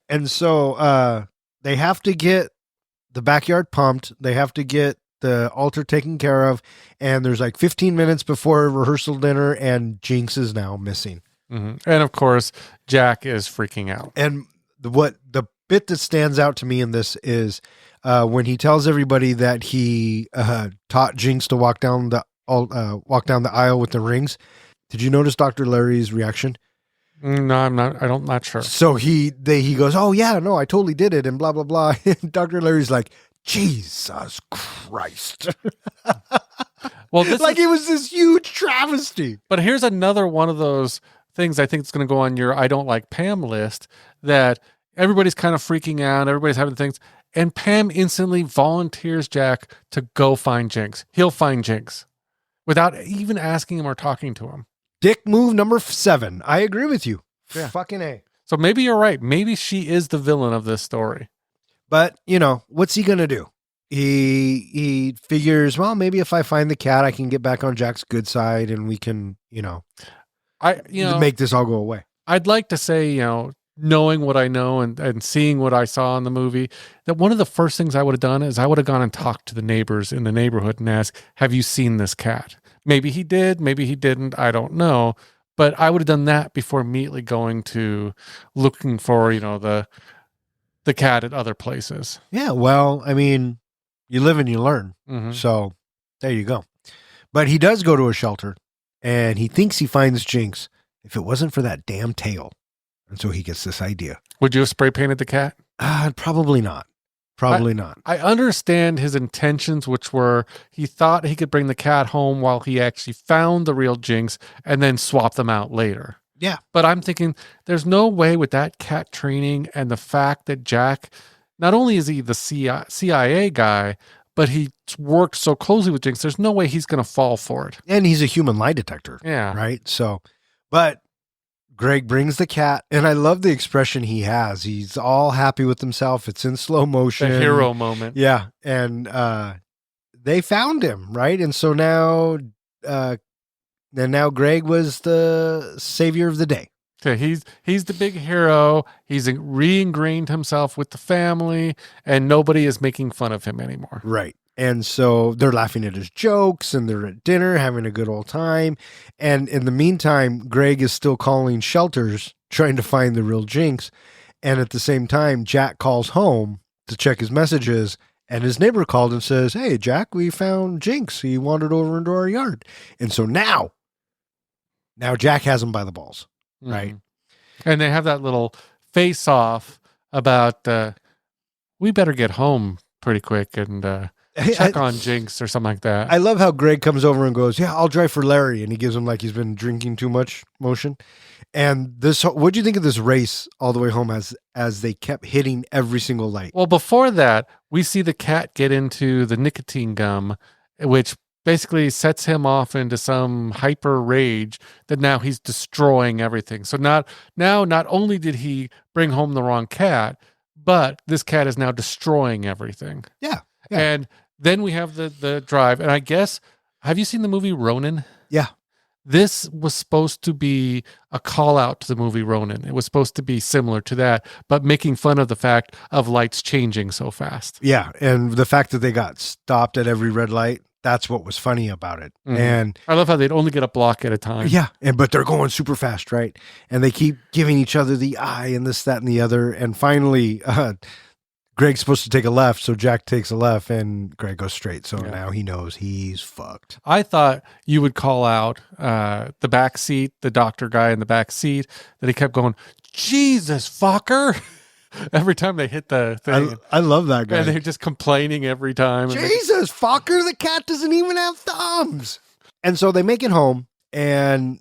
And so they have to get the backyard pumped. They have to get the altar taken care of. And there's like 15 minutes before rehearsal dinner, and Jinx is now missing. Mm-hmm. And of course, Jack is freaking out. And the bit that stands out to me in this is when he tells everybody that he taught Jinx to walk down the aisle with the rings. Did you notice Dr. Larry's reaction? No, I'm not sure. So he goes, oh yeah, no, I totally did it, and blah blah blah. And Dr. Larry's like, Jesus Christ. Well, this it was this huge travesty. But here's another one of those things I think it's going to go on your I don't like Pam list, that everybody's kind of freaking out, everybody's having things, and Pam instantly volunteers Jack to go find Jinx. He'll find Jinx without even asking him or talking to him. Dick move number 7. I agree with you. Yeah. Fucking A. So maybe you're right. Maybe she is the villain of this story. But, what's he going to do? He figures, well, maybe if I find the cat, I can get back on Jack's good side and we can, make this all go away. I'd like to say, knowing what I know and seeing what I saw in the movie, that one of the first things I would have done is I would have gone and talked to the neighbors in the neighborhood and asked, have you seen this cat? Maybe he did, maybe he didn't, I don't know. But I would have done that before immediately going to looking for, the cat at other places. Yeah, well, I mean, you live and you learn. Mm-hmm. So there you go. But he does go to a shelter and he thinks he finds Jinx if it wasn't for that damn tail. And so he gets this idea. Would you have spray painted the cat? Probably not. Probably not. I understand his intentions, which were he thought he could bring the cat home while he actually found the real Jinx and then swap them out later. Yeah. But I'm thinking there's no way with that cat training and the fact that Jack, not only is he the CIA guy, but he worked so closely with Jinx, there's no way he's going to fall for it. And he's a human lie detector. Yeah. Right? So, but Greg brings the cat, and I love the expression he has. He's all happy with himself. It's in slow motion. The hero moment. Yeah. And they found him, right? And so now Greg was the savior of the day. Okay, he's the big hero. He's re-ingrained himself with the family, and nobody is making fun of him anymore. Right. And so they're laughing at his jokes, and they're at dinner having a good old time. And in the meantime, Greg is still calling shelters, trying to find the real Jinx. And at the same time, Jack calls home to check his messages, and his neighbor called and says, hey, Jack, we found Jinx. He wandered over into our yard. And so now Jack has him by the balls. Right. And they have that little face off about we better get home pretty quick and check on Jinx or something like that. I love how Greg comes over and goes, "Yeah, I'll drive for Larry," and he gives him like he's been drinking too much motion. And this, what do you think of this race all the way home as they kept hitting every single light? Well, before that, we see the cat get into the nicotine gum, which basically sets him off into some hyper rage that now he's destroying everything. So not only did he bring home the wrong cat, but this cat is now destroying everything. Yeah. And then we have the drive. And I guess, have you seen the movie Ronin? Yeah. This was supposed to be a call out to the movie Ronin. It was supposed to be similar to that, but making fun of the fact of lights changing so fast. Yeah. And the fact that they got stopped at every red light, that's what was funny about it. Mhm. And I love how they'd only get a block at a time. yeah, but they're going super fast, right? And they keep giving each other the eye and this, that, and the other. And finally, Greg's supposed to take a left, so Jack takes a left, and Greg goes straight. So now he knows he's fucked. I thought you would call out the back seat, the doctor guy in the back seat, that he kept going, "Jesus fucker," every time they hit the thing. I love that guy. And they're just complaining every time. Jesus fucker, the cat doesn't even have thumbs. And so they make it home, and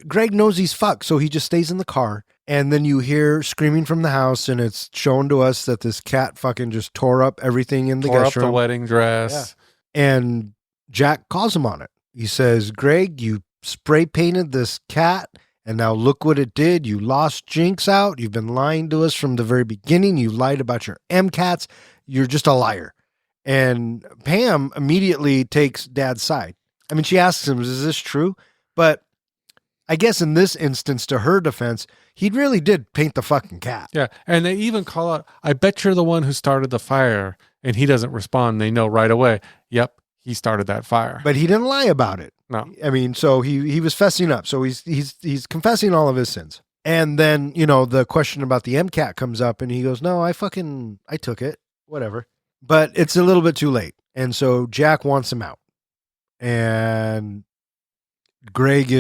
Greg knows he's fucked, so he just stays in the car. And then you hear screaming from the house, and it's shown to us that this cat fucking just tore up everything in the Tore guest up room. the wedding dress. And Jack calls him on it. He says, "Greg, you spray painted this cat, and now look what it did. You lost Jinx out. You've been lying to us from the very beginning. You lied about your MCATs. You're just a liar." And Pam immediately takes Dad's side. I mean, she asks him, "Is this true?" But I guess in this instance, to her defense, he really did paint the fucking cat. Yeah. And they even call out, "I bet you're the one who started the fire." And he doesn't respond. They know right away, yep, he started that fire. But he didn't lie about it. No. I mean, so he was fessing up. So he's confessing all of his sins. And then, the question about the MCAT comes up, and he goes, "No, I took it, whatever." But it's a little bit too late. And so Jack wants him out. And Greg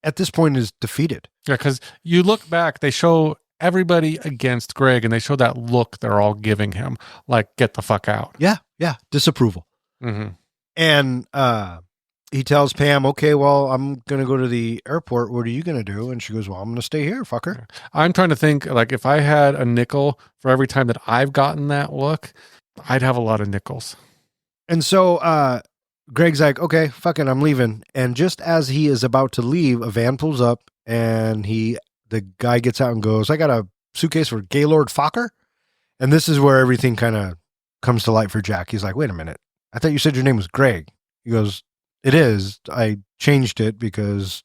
at this point is defeated. Yeah, because you look back, they show everybody against Greg, and they show that look they're all giving him, like, get the fuck out. Yeah. Disapproval. Mm-hmm. And he tells Pam, "Okay, well, I'm going to go to the airport. What are you going to do?" And she goes, "Well, I'm going to stay here, fucker." I'm trying to think, like, if I had a nickel for every time that I've gotten that look, I'd have a lot of nickels. And so Greg's like, "Okay, fuck it, I'm leaving." And just as he is about to leave, a van pulls up, and the guy gets out and goes, "I got a suitcase for Gaylord Fokker." And this is where everything kind of comes to light for Jack. He's like, "Wait a minute. I thought you said your name was Greg." He goes, "It is. I changed it because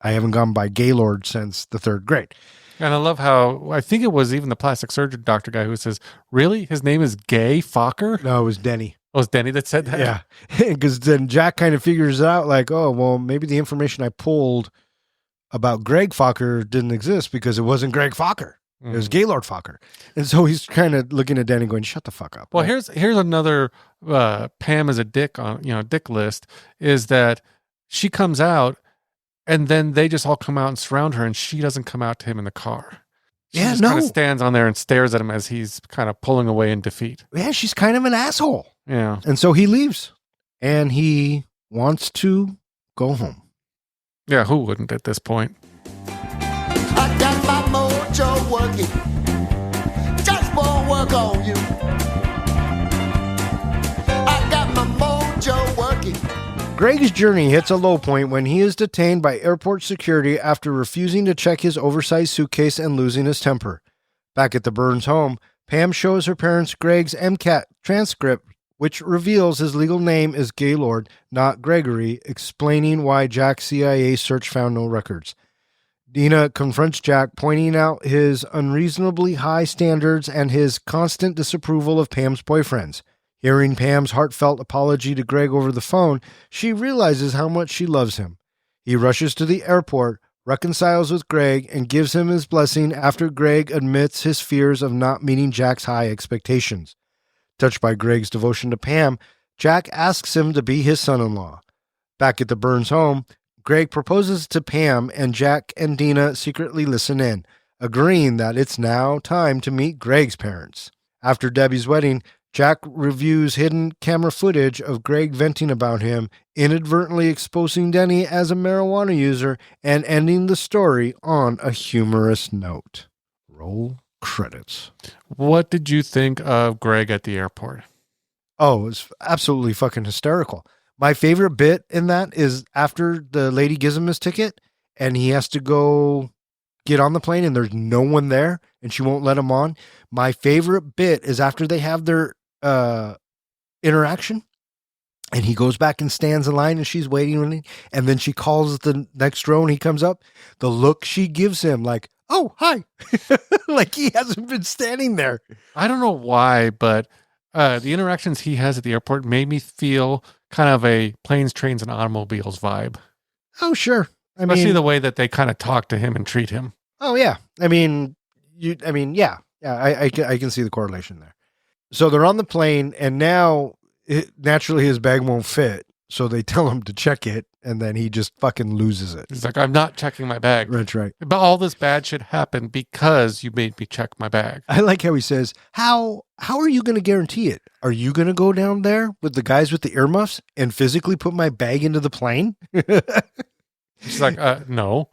I haven't gone by Gaylord since the 3rd grade." And I love how, I think it was even the plastic surgeon doctor guy who says, "Really? His name is Gay Fokker?" No, it was Denny. Oh, it was Denny that said that? Yeah. Because then Jack kind of figures it out like, oh, well, maybe the information I pulled about Greg Fokker didn't exist because it wasn't Greg Fokker. It was Gaylord Fokker. And so he's kind of looking at Danny going, "Shut the fuck up." Well, here's another Pam as a dick on, dick list, is that she comes out and then they just all come out and surround her, and she doesn't come out to him in the car. She just kind of stands on there and stares at him as he's kind of pulling away in defeat. Yeah, she's kind of an asshole. Yeah. And so he leaves, and he wants to go home. Yeah, who wouldn't at this point? I got my mojo working, just won't work on you. I got my mojo working. Greg's journey hits a low point when he is detained by airport security after refusing to check his oversized suitcase and losing his temper. Back at the Byrnes home, Pam shows her parents Greg's MCAT transcript, which reveals his legal name is Gaylord, not Gregory, explaining why Jack's CIA search found no records. Dina confronts Jack, pointing out his unreasonably high standards and his constant disapproval of Pam's boyfriends. Hearing Pam's heartfelt apology to Greg over the phone, she realizes how much she loves him. He rushes to the airport, reconciles with Greg, and gives him his blessing after Greg admits his fears of not meeting Jack's high expectations. Touched by Greg's devotion to Pam, Jack asks him to be his son-in-law. Back at the Byrnes home, Greg proposes to Pam, and Jack and Dina secretly listen in, agreeing that it's now time to meet Greg's parents. After Debbie's wedding, Jack reviews hidden camera footage of Greg venting about him, inadvertently exposing Denny as a marijuana user and ending the story on a humorous note. Roll credits. What did you think of Greg at the airport? Oh, it's absolutely fucking hysterical. My favorite bit in that is after the lady gives him his ticket and he has to go get on the plane and there's no one there and she won't let him on. My favorite bit is after they have their interaction and he goes back and stands in line and she's waiting and then she calls the next row and he comes up. The look she gives him like, oh, hi. Like he hasn't been standing there. I don't know why, but the interactions he has at the airport made me feel kind of a planes, trains, and automobiles vibe. Oh, sure. Especially the way that they kind of talk to him and treat him. Oh, yeah. Yeah. I can see the correlation there. So they're on the plane, and now naturally his bag won't fit. So they tell him to check it, and then he just fucking loses it. He's like, I'm not checking my bag. That's right. But all this bad shit happened because you made me check my bag. I like how he says, how are you going to guarantee it? Are you going to go down there with the guys with the earmuffs and physically put my bag into the plane? She's like, no.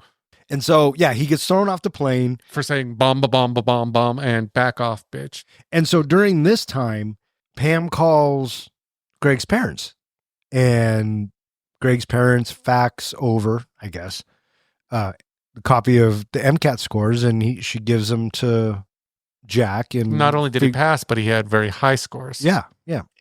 And so, yeah, he gets thrown off the plane. For saying bomb, bomb, bomb, bomb, and back off, bitch. And so during this time, Pam calls Greg's parents. And Greg's parents fax over, I guess, the copy of the MCAT scores. And she gives them to Jack. And not only did he pass, but he had very high scores. Yeah.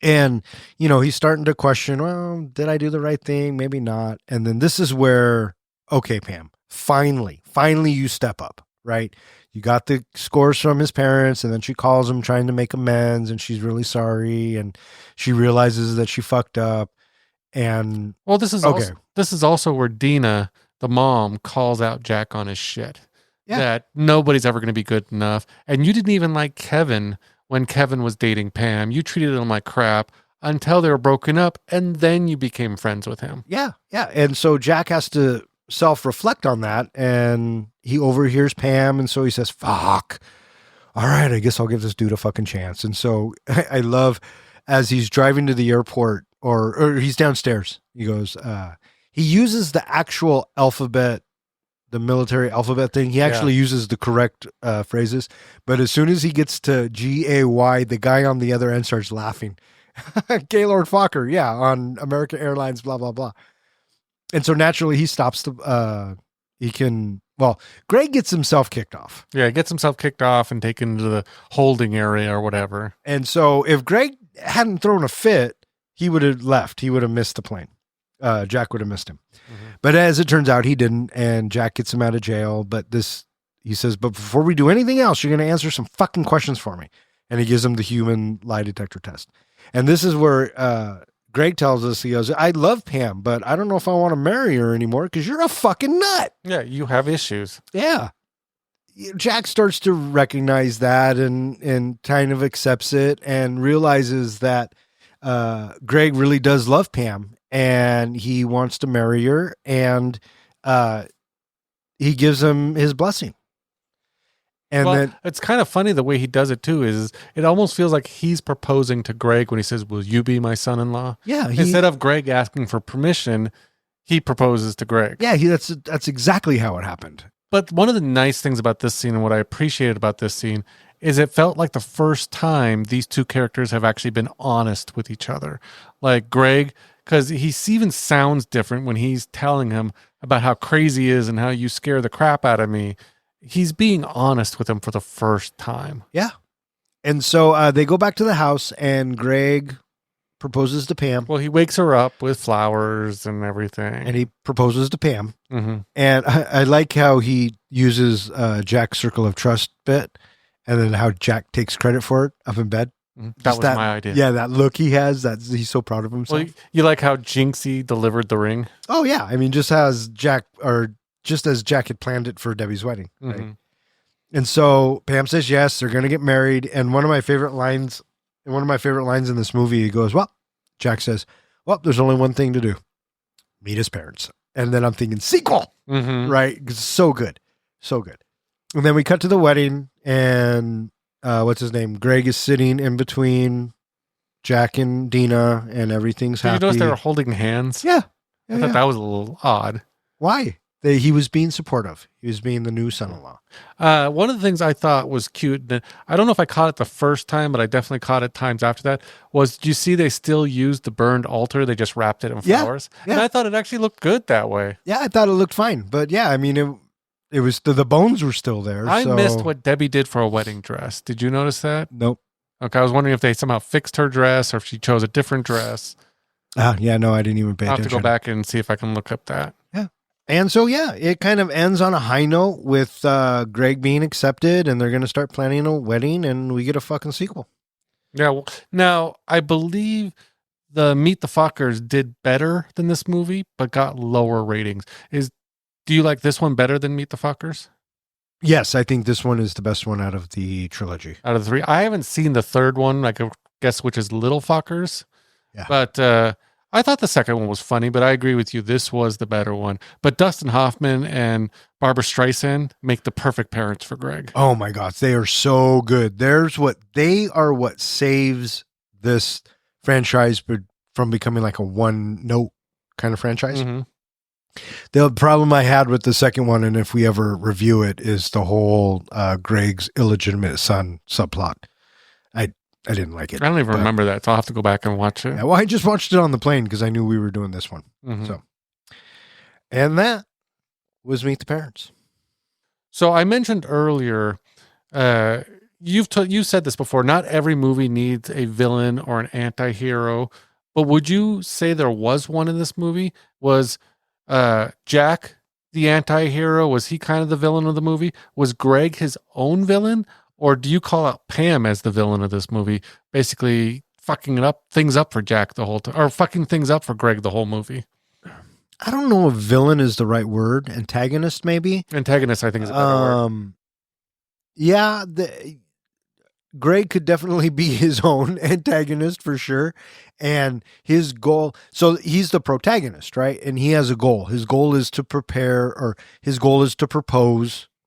And, he's starting to question, well, did I do the right thing? Maybe not. And then this is where, okay, Pam, finally you step up, right? You got the scores from his parents, and then she calls him trying to make amends, and she's really sorry, and she realizes that she fucked up. And well, this is also where Dina, the mom, calls out Jack on his shit. Yeah. That nobody's ever going to be good enough. And you didn't even like Kevin when Kevin was dating Pam. You treated him like crap until they were broken up, and then you became friends with him. Yeah. And so Jack has to self-reflect on that, and he overhears Pam, and so he says, fuck. All right, I guess I'll give this dude a fucking chance. And so I love as he's driving to the airport, or he's downstairs, he goes, he uses the actual alphabet, the military alphabet thing. He actually uses the correct phrases, but as soon as he gets to GAY, the guy on the other end starts laughing. Gaylord Fokker, on American Airlines, blah, blah, blah. And so naturally he stops Greg gets himself kicked off. Yeah, he gets himself kicked off and taken to the holding area or whatever. And so if Greg hadn't thrown a fit, he would have left. He would have missed the plane. Jack would have missed him. Mm-hmm. But as it turns out, he didn't. And Jack gets him out of jail. But he says, but before we do anything else, you're going to answer some fucking questions for me. And he gives him the human lie detector test. And this is where Greg tells us, he goes, I love Pam, but I don't know if I want to marry her anymore because you're a fucking nut. Yeah, you have issues. Yeah. Jack starts to recognize that and kind of accepts it and realizes that Greg really does love Pam and he wants to marry her, and he gives him his blessing. And then it's kind of funny the way he does it too. Is it almost feels like he's proposing to Greg when he says, "Will you be my son-in-law?" Yeah. Instead of Greg asking for permission, he proposes to Greg. Yeah, that's exactly how it happened. But one of the nice things about this scene and what I appreciated about this scene is it felt like the first time these two characters have actually been honest with each other. Like Greg, because he even sounds different when he's telling him about how crazy he is and how you scare the crap out of me. He's being honest with him for the first time. Yeah. And so they go back to the house and Greg proposes to Pam. Well, he wakes her up with flowers and everything. And he proposes to Pam. Mm-hmm. And I like how he uses Jack's Circle of Trust bit, and then how Jack takes credit for it up in bed. That was my idea. Yeah, that look he has, he's so proud of himself. Well, you like how Jinxy delivered the ring? Oh, yeah. I mean, just as Jack had planned it for Debbie's wedding. Right? Mm-hmm. And so Pam says yes, they're going to get married. And one of my favorite lines in this movie, he goes, well, Jack says, well, there's only one thing to do. Meet his parents. And then I'm thinking sequel, right? It's so good. So good. And then we cut to the wedding, and what's his name? Greg is sitting in between Jack and Dina, and everything's Did you happy. notice they were holding hands? Yeah. I thought that was a little odd. Why? He was being supportive. He was being the new son-in-law. One of the things I thought was cute, and I don't know if I caught it the first time, but I definitely caught it times after that, was, do you see they still used the burned altar? They just wrapped it in flowers. Yeah. And I thought it actually looked good that way. Yeah, I thought it looked fine. But yeah, I mean, it was the bones were still there. I so. missed what Debbie did for a wedding dress. Did you notice that? Nope. Okay, I was wondering if they somehow fixed her dress or if she chose a different dress. Yeah, no, I didn't even pay I'll have attention. to go back and see if I can look up that. Yeah. And so, yeah, it kind of ends on a high note with Greg being accepted, and they're going to start planning a wedding, and we get a fucking sequel. Yeah. Well, now, I believe the Meet the Fockers did better than this movie, but got lower ratings. Do you like this one better than Meet the Fockers? Yes, I think this one is the best one out of the trilogy. Out of the three? I haven't seen the third one, I could guess, which is Little Fockers. Yeah. But I thought the second one was funny, but I agree with you. This was the better one. But Dustin Hoffman and Barbara Streisand make the perfect parents for Greg. Oh my gosh, they are so good. They are what saves this franchise from becoming like a one note kind of franchise. Mhm. The problem I had with the second one, and if we ever review it, is the whole Greg's illegitimate son subplot. I didn't like it. I don't even remember that, so I'll have to go back and watch it. Yeah, well, I just watched it on the plane because I knew we were doing this one. Mhm. So, and that was Meet the Parents. So I mentioned earlier, you said this before, not every movie needs a villain or an anti-hero, but would you say there was one in this movie? Was Jack the anti-hero? Was he kind of the villain of the movie? Was Greg his own villain? Or do you call out Pam as the villain of this movie, basically fucking things up for Jack the whole time, or fucking things up for Greg the whole movie? I don't know if villain is the right word. Antagonist, maybe. Antagonist, I think, is a better word. Yeah, Greg could definitely be his own antagonist for sure. And his goal, so he's the protagonist, right? And he has a goal. His goal is to propose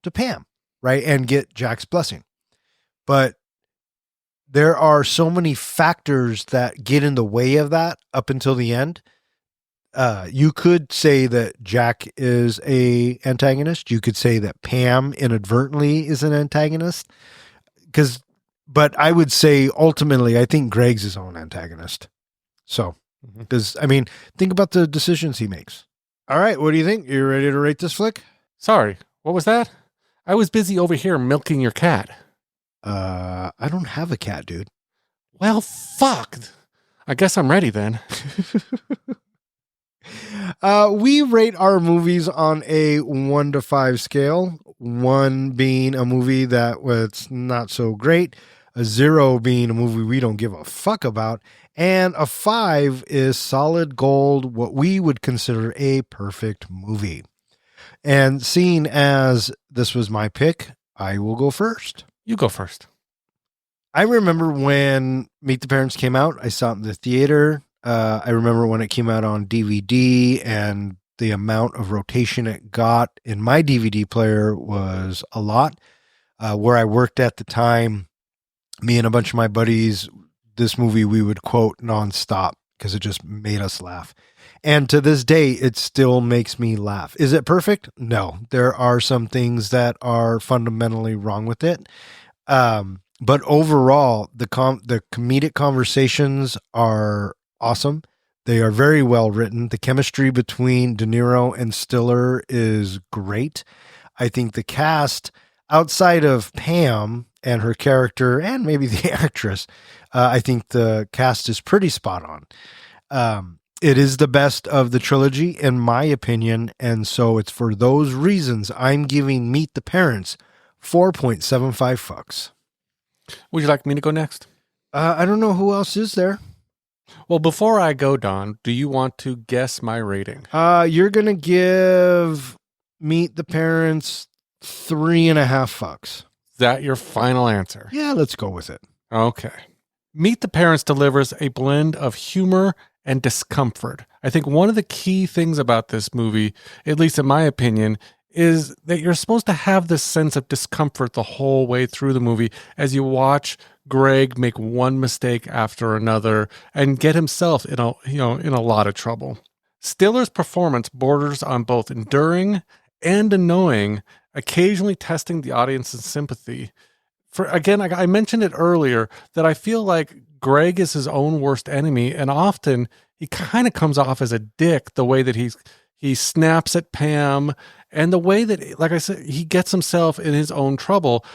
to Pam, right? And get Jack's blessing. But there are so many factors that get in the way of that up until the end. You could say that Jack is a antagonist. You could say that Pam inadvertently is an antagonist. But I would say ultimately, I think Greg's his own antagonist. So, because think about the decisions he makes. All right, what do you think? You ready to rate this flick? Sorry, what was that? I was busy over here milking your cat. I don't have a cat, dude. Well, fuck. I guess I'm ready then. We rate our movies on a 1 to 5 scale. 1 being a movie that was not so great, a 0 being a movie we don't give a fuck about, and a 5 is solid gold, what we would consider a perfect movie. And seeing as this was my pick, I will go first. You go first. I remember when Meet the Parents came out. I saw it in the theater. I remember when it came out on DVD, and the amount of rotation it got in my DVD player was a lot. Where I worked at the time, me and a bunch of my buddies, this movie we would quote nonstop because it just made us laugh. And to this day, it still makes me laugh. Is it perfect? No. There are some things that are fundamentally wrong with it. But overall, the comedic conversations are awesome. They are very well written. The chemistry between De Niro and Stiller is great. I think the cast, outside of Pam and her character and maybe the actress, I think the cast is pretty spot on. It is the best of the trilogy, in my opinion, and so it's for those reasons I'm giving Meet the Parents 4.75 fucks. Would you like me to go next? I don't know who else is there. Well, before I go, Don, do you want to guess my rating? You're going to give Meet the Parents 3.5 fucks. Is that your final answer? Yeah, let's go with it. Okay. Meet the Parents delivers a blend of humor and discomfort. I think one of the key things about this movie, at least in my opinion, is that you're supposed to have this sense of discomfort the whole way through the movie as you watch Greg make one mistake after another and get himself in a lot of trouble. Stiller's performance borders on both enduring and annoying, occasionally testing the audience's sympathy. I mentioned it earlier that I feel like Greg is his own worst enemy, and often he kind of comes off as a dick the way that he snaps at Pam and the way that, like I said, he gets himself in his own trouble.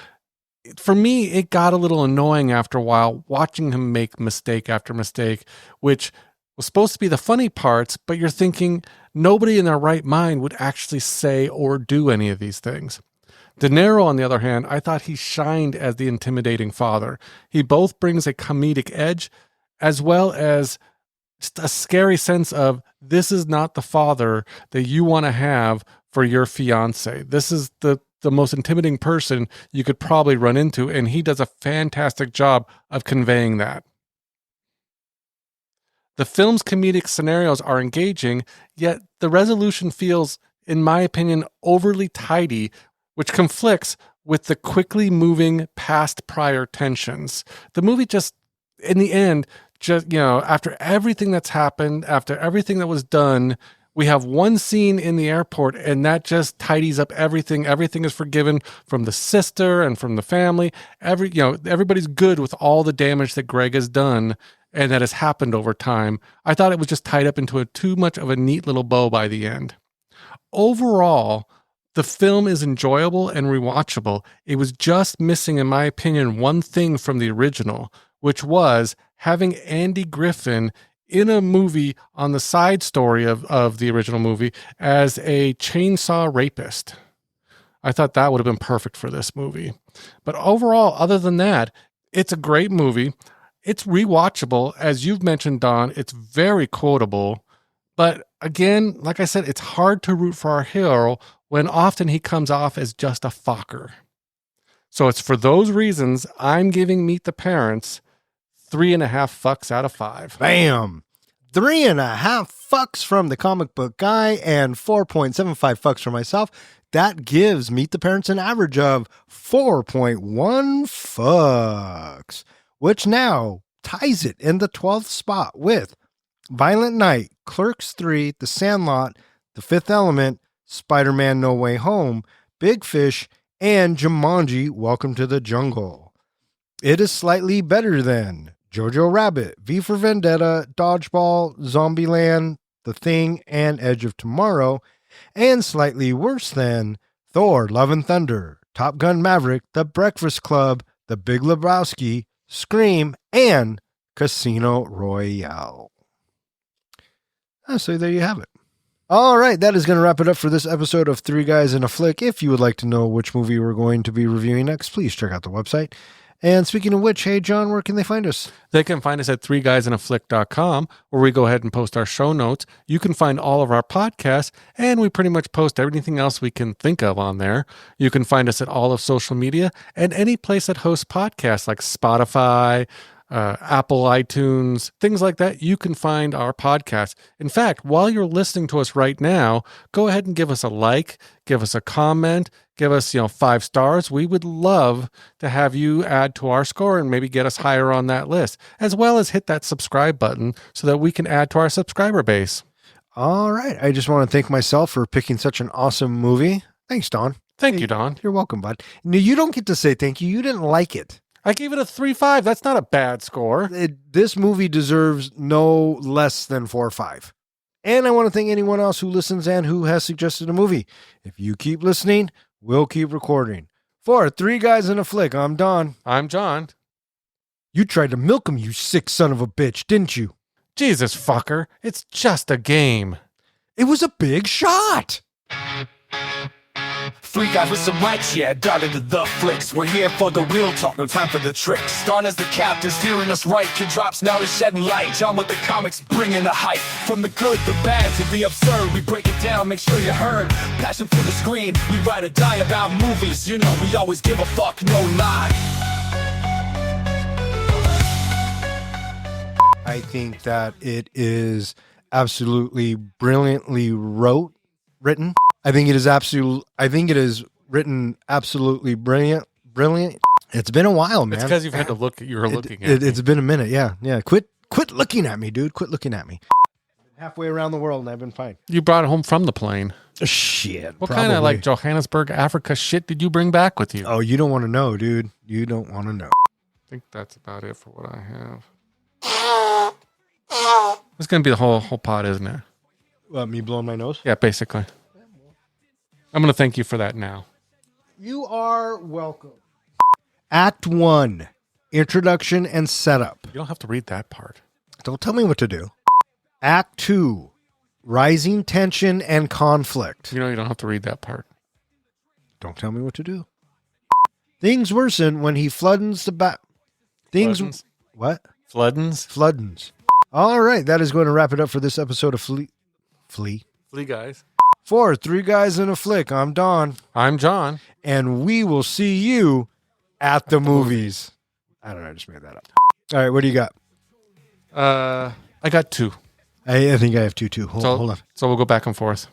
For me, it got a little annoying after a while watching him make mistake after mistake, which was supposed to be the funny parts, but you're thinking nobody in their right mind would actually say or do any of these things. De Niro, on the other hand, I thought he shined as the intimidating father. He both brings a comedic edge as well as just a scary sense of this is not the father that you want to have for your fiance. This is the most intimidating person you could probably run into, and he does a fantastic job of conveying that. The film's comedic scenarios are engaging, yet the resolution feels, in my opinion, overly tidy, which conflicts with the quickly moving past prior tensions. The movie just, in the end, after everything that's happened, after everything that was done, we have one scene in the airport, and that just tidies up everything. Everything is forgiven from the sister and from the family. Everybody's good with all the damage that Greg has done and that has happened over time. I thought it was just tied up into too much of a neat little bow by the end. Overall, the film is enjoyable and rewatchable. It was just missing, in my opinion, one thing from the original, which was having Andy Griffin in a movie on the side story of the original movie as a chainsaw rapist. I thought that would have been perfect for this movie. But overall, other than that, it's a great movie. It's rewatchable. As you've mentioned, Don, it's very quotable. But again, like I said, it's hard to root for our hero when often he comes off as just a fucker. So it's for those reasons I'm giving Meet the Parents 3.5 fucks out of 5. Bam! 3.5 fucks from the comic book guy and 4.75 fucks from myself. That gives Meet the Parents an average of 4.1 fucks, which now ties it in the 12th spot with Violent Night, Clerks 3, The Sandlot, The Fifth Element, Spider-Man No Way Home, Big Fish, and Jumanji, Welcome to the Jungle. It is slightly better than Jojo Rabbit, V for Vendetta, Dodgeball, Zombieland, The Thing, and Edge of Tomorrow, and slightly worse than Thor, Love and Thunder, Top Gun Maverick, The Breakfast Club, The Big Lebowski, Scream, and Casino Royale. So there you have it. All right, that is going to wrap it up for this episode of Three Guys in a Flick. If you would like to know which movie we're going to be reviewing next, please check out the website. And speaking of which, hey, John, where can they find us? They can find us at threeguysinaflick.com, where we go ahead and post our show notes. You can find all of our podcasts, and we pretty much post everything else we can think of on there. You can find us at all of social media and any place that hosts podcasts like Spotify, Apple, iTunes, things like that. You can find our podcast. In fact, while you're listening to us right now, go ahead and give us a like, give us a comment, give us 5 stars. We would love to have you add to our score and maybe get us higher on that list, as well as hit that subscribe button so that we can add to our subscriber base. All right. I just want to thank myself for picking such an awesome movie. Thanks, Don. Thank you, Don. You're welcome, bud. No, you don't get to say thank you. You didn't like it. I gave it a 3.5. That's not a bad score. This movie deserves no less than 4 or 5. And I want to thank anyone else who listens and who has suggested a movie. If you keep listening, we'll keep recording. For Three Guys in a Flick, I'm Don. I'm John. You tried to milk him, you sick son of a bitch, didn't you? Jesus, fucker. It's just a game. It was a big shot. 3 guys with some mics, yeah, got into the flicks. We're here for the real talk, no time for the tricks. Don as the captain, steering us right. Kid drops now to shedding light. John with the comics, bringing the hype. From the good, the bad, to the absurd, we break it down, make sure you heard. Passion for the screen, we ride or die about movies. You know, we always give a fuck, no lie. I think that it is absolutely brilliantly written. I think it is written absolutely brilliant. It's been a while, man. It's because you've had to look. You were looking at. It's been a minute. Yeah. Quit looking at me, dude. Quit looking at me. Halfway around the world, and I've been fine. You brought it home from the plane. Shit. What kind of like Johannesburg, Africa shit did you bring back with you? Oh, you don't want to know, dude. You don't want to know. I think that's about it for what I have. It's gonna be the whole pod, isn't it? Me blowing my nose? Yeah, basically. I'm gonna thank you for that now. You are welcome. Act 1, introduction and setup. You don't have to read that part. Don't tell me what to do. Act 2, rising tension and conflict. You know you don't have to read that part. Don't tell me what to do. Things worsen when he floodens the back. Floodens? What? Floodens? All right, that is going to wrap it up for this episode of Flea. Flea guys. For 3 Guys in a Flick, I'm Don. I'm John. And we will see you at the movies. I don't know, I just made that up. All right, what do you got? I got 2. I think I have 2 too. Hold on. So we'll go back and forth.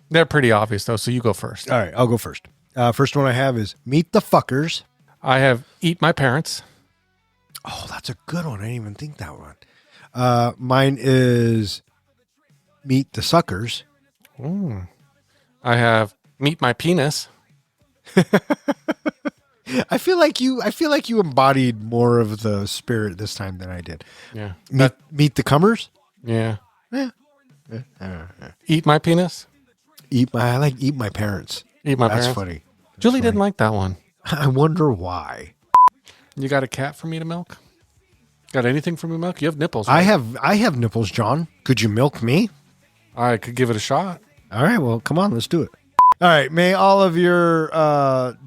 They're pretty obvious though, so you go first. All right, I'll go first. First one I have is Meet the Fuckers. I have Eat My Parents. Oh, that's a good one. I didn't even think that one. Mine is Meet the Suckers. Ooh. I have Meet My Penis. I feel like you embodied more of the spirit this time than I did. Yeah. Meet the Cummers. Yeah. Eat My Penis. I like Eat My Parents. Eat My That's Parents. funny. Julie didn't like that one. I wonder why. You got a cat for me to milk? Got anything for me to milk? You have nipples. Right? I have nipples, John. Could you milk me? I could give it a shot. All right, well, come on, let's do it. All right, may all of your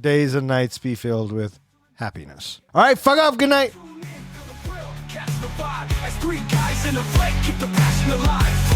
days and nights be filled with happiness. All right, fuck off. Good night. Catch the vibe as 3 guys in a flick, keep the passion alive.